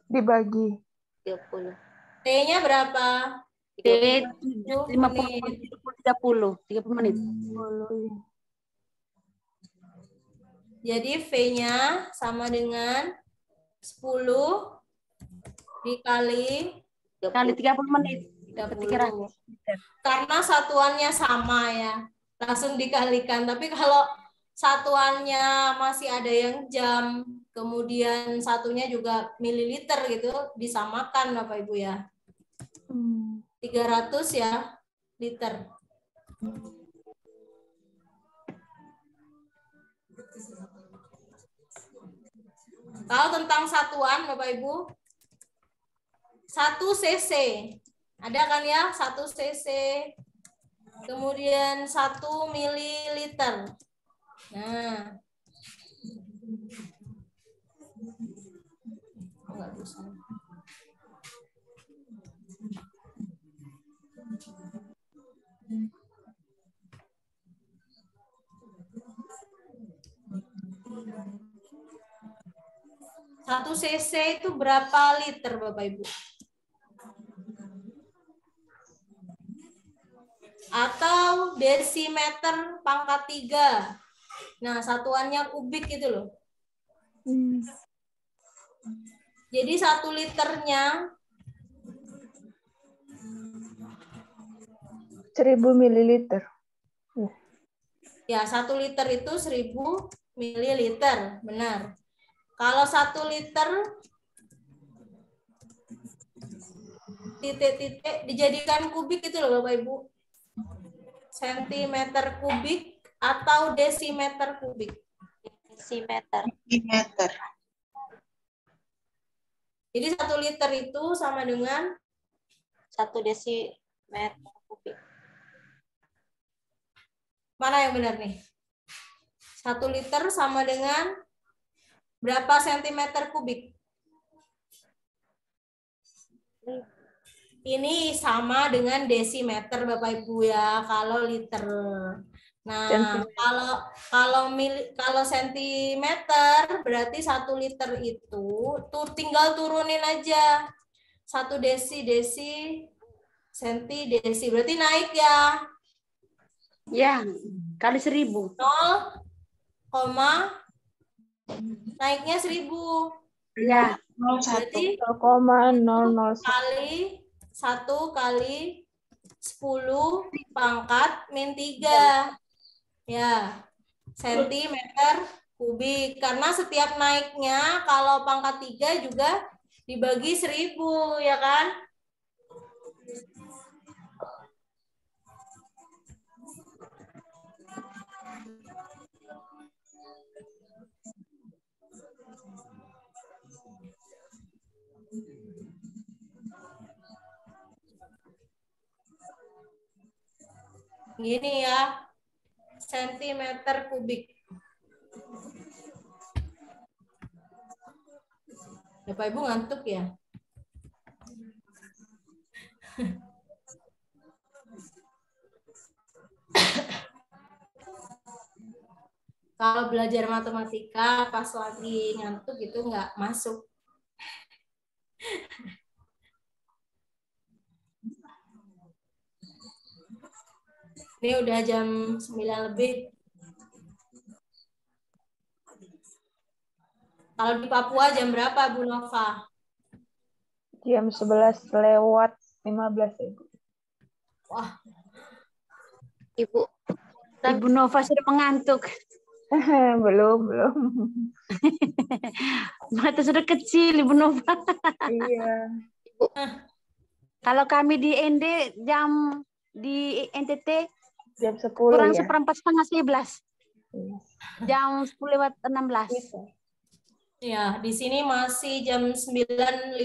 Dibagi. 30. T-nya berapa? 50 menit. 30 menit. Jadi V-nya sama dengan 10 dikali Kali 30 menit. 30. Karena satuannya sama ya. Langsung dikalikan. Tapi kalau satuannya masih ada yang jam, kemudian satunya juga mililiter gitu, disamakan Bapak Ibu ya. 300 ya liter. Kalau tentang satuan Bapak Ibu, 1 cc. Ada kan ya 1 cc. Kemudian 1 mililiter. Nah. Enggak bisa. Satu cc itu berapa liter Bapak Ibu? Atau desimeter pangkat 3. Nah, satuannya kubik gitu loh. Jadi 1 liternya 1000 mililiter. ya 1 liter itu 1000 mililiter, benar. Kalau 1 liter titik-titik dijadikan kubik itu loh Bapak Ibu. Sentimeter kubik atau desimeter kubik? Desimeter. Meter. Jadi 1 liter itu sama dengan 1 desimeter kubik. mana yang benar nih? 1 liter sama dengan berapa sentimeter kubik? Ini sama dengan desimeter Bapak Ibu ya, kalau liter. Nah, kalau sentimeter berarti 1 liter itu tinggal turunin aja. 1 desi Senti, desi. Berarti naik ya. Ya, kali 1000. 0, naiknya 1000. Ya, 01. Berarti 0,001. kali 1 kali 10 pangkat min 3. Ya, sentimeter kubik. Karena setiap naiknya kalau pangkat 3 juga dibagi 1000, ya kan? Gini ya, sentimeter kubik. Bapak Ibu ngantuk ya? Kalau belajar matematika pas lagi ngantuk itu nggak masuk. Ini udah jam 9 lebih. Kalau di Papua jam berapa, Bu Nova? Jam 11:15 Ibu. Wah, Ibu. Ibu Nova sudah mengantuk. Belum. Mata sudah kecil, Ibu Nova. Iya. Kalau kami di di NTT Jam 10 kurang ya. seperempat setengah 11. Iya. Jam 10:16. ya di sini masih jam 9.15.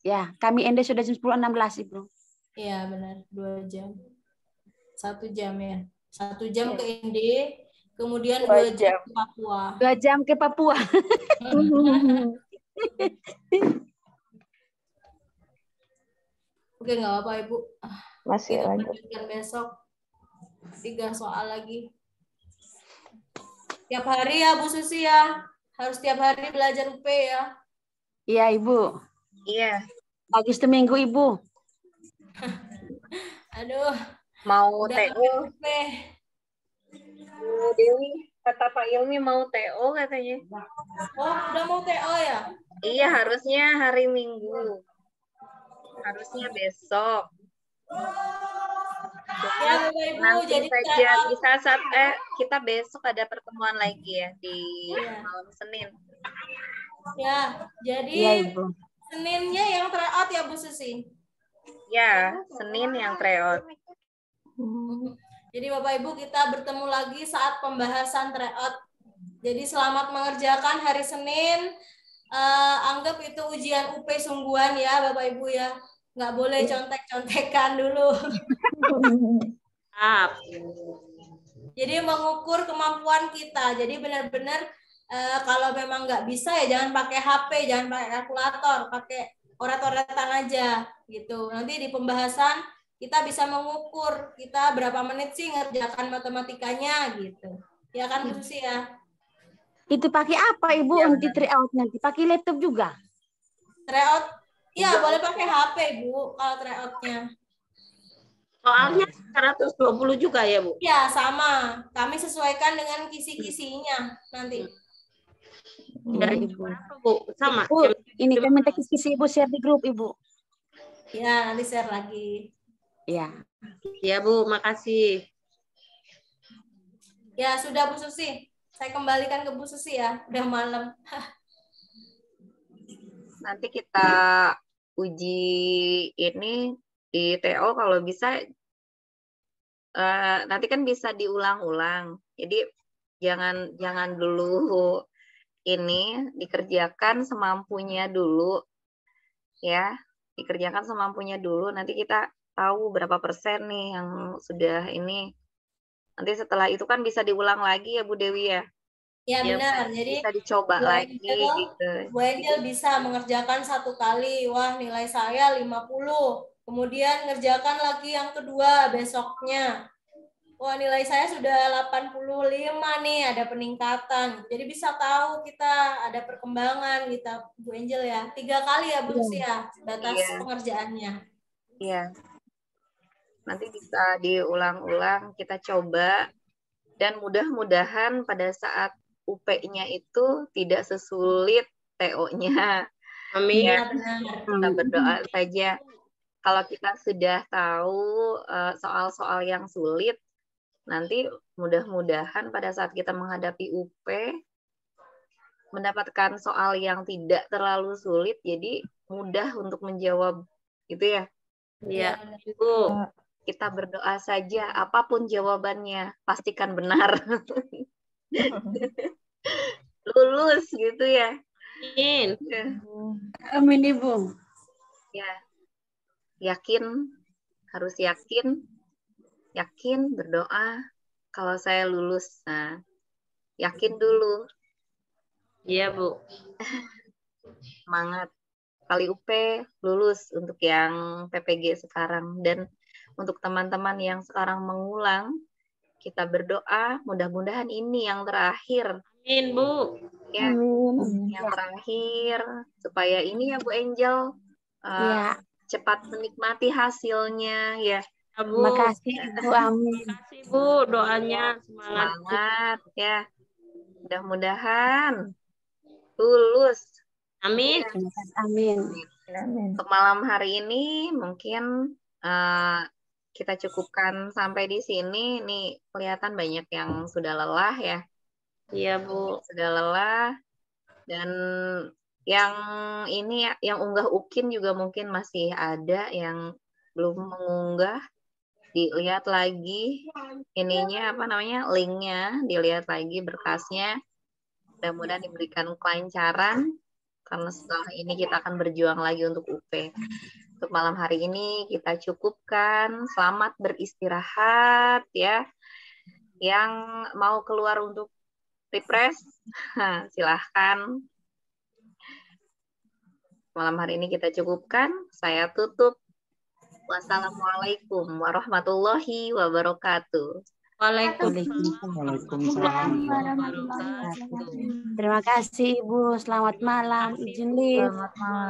Ya, kami ND sudah jam 10:16, Ibu. Iya benar, 2 jam. 1 jam ya. 1 jam Ya. ke ND, kemudian 2 2 jam jam. ke Papua. 2 jam ke Papua. Oke, nggak apa-apa Ibu. Masih Kita lanjut. lanjutkan besok. 3 soal lagi. Tiap hari ya Bu Susi ya. Harus tiap hari belajar UP ya. Iya, Ibu. Iya, Lagi seminggu, Ibu. Aduh, mau udah TO. ngambil UP. Bu Dewi, kata Pak Ilmi mau TO katanya. Oh, udah mau TO ya? Iya, harusnya hari Minggu. Harusnya besok. Ya Bapak Ibu, Nanti jadi saja tryout. bisa kita besok ada pertemuan lagi ya di Iya. malam Senin. Ya, jadi Iya, Ibu. Seninnya yang tryout ya Bu Susi? Ya, Senin yang tryout. Jadi Bapak Ibu kita bertemu lagi saat pembahasan tryout. Jadi selamat mengerjakan hari Senin. Anggap itu ujian UP sungguhan ya Bapak Ibu ya. Nggak boleh contek-contekan dulu. Jadi mengukur kemampuan kita. Jadi benar-benar kalau memang nggak bisa ya jangan pakai HP, jangan pakai kalkulator, pakai oret-oretan aja gitu. Nanti di pembahasan kita bisa mengukur kita berapa menit sih ngerjakan matematikanya gitu. Ya kan Bu Susi ya? Itu pakai apa, Ibu, Ya, untuk tryout nanti? Pakai laptop juga? Tryout, ya boleh pakai HP Bu kalau tryoutnya. Soalnya 120 juga ya, Bu? Ya sama, kami sesuaikan dengan kisi-kisinya nanti. Iya, Ibu. Bu, sama. Bu, ini kami minta kisi Ibu share di grup, Ibu. Ya nanti share lagi. Iya. Ya, Bu, makasih. Ya sudah Bu Susi, saya kembalikan ke Bu Susi ya, udah malam. Nanti kita uji ini di TO kalau bisa nanti kan bisa diulang-ulang. Jadi jangan dulu ini dikerjakan semampunya dulu ya. Dikerjakan semampunya dulu, nanti kita tahu berapa persen nih yang sudah ini. Nanti setelah itu kan bisa diulang lagi ya Bu Dewi ya. Ya benar, jadi bisa dicoba Bu lagi Angel, gitu. Bu Angel bisa mengerjakan 1 kali, wah nilai saya 50. Kemudian ngerjakan lagi yang kedua besoknya. Wah nilai saya sudah 85 nih, ada peningkatan. Jadi bisa tahu kita ada perkembangan kita Bu Angel ya. 3 kali ya Bu Susi ya batas Iya. pengerjaannya. Iya. Nanti bisa diulang-ulang, kita coba. Dan mudah-mudahan pada saat UP-nya itu tidak sesulit TO-nya. Amin. Ya, Benar. kita berdoa saja. Kalau kita sudah tahu soal-soal yang sulit, nanti mudah-mudahan pada saat kita menghadapi UP, mendapatkan soal yang tidak terlalu sulit, jadi mudah untuk menjawab, gitu ya. Iya, Bu. Kita berdoa saja, apapun jawabannya, pastikan benar. Lulus, gitu ya. Amin. Amin Ibu. Ya, yakin, harus yakin, berdoa. Kalau saya lulus, nah, yakin dulu, Iya, Bu. semangat. Kali UP lulus untuk yang PPG sekarang. Dan untuk teman-teman yang sekarang mengulang, kita berdoa mudah-mudahan ini yang terakhir. Amin, Bu. Ya, Amin. yang terakhir. Supaya ini ya Bu Angel, Ya. cepat menikmati hasilnya ya. Ya, Bu. Terima kasih Ibu. Amin. Terima kasih, Bu. Doanya semangat. Semangat ya. Mudah-mudahan lulus. Amin. Terima kasih. Amin. Amin. Untuk malam hari ini mungkin kita cukupkan sampai di sini. Nih kelihatan banyak yang sudah lelah ya. Iya, Bu. Sudah lelah. Dan yang ini yang unggah UKIN juga mungkin masih ada yang belum mengunggah. Dilihat lagi ininya apa namanya, linknya, dilihat lagi berkasnya. Mudah-mudahan diberikan kelancaran. Karena setelah ini kita akan berjuang lagi untuk UP. Untuk malam hari ini kita cukupkan. Selamat beristirahat ya. Yang mau keluar untuk refresh, silahkan. Malam hari ini kita cukupkan. Saya tutup. Wassalamualaikum warahmatullahi wabarakatuh. Waalaikumsalam warahmatullahi wabarakatuh. Terima kasih Ibu. Selamat malam. Izin live. Selamat malam.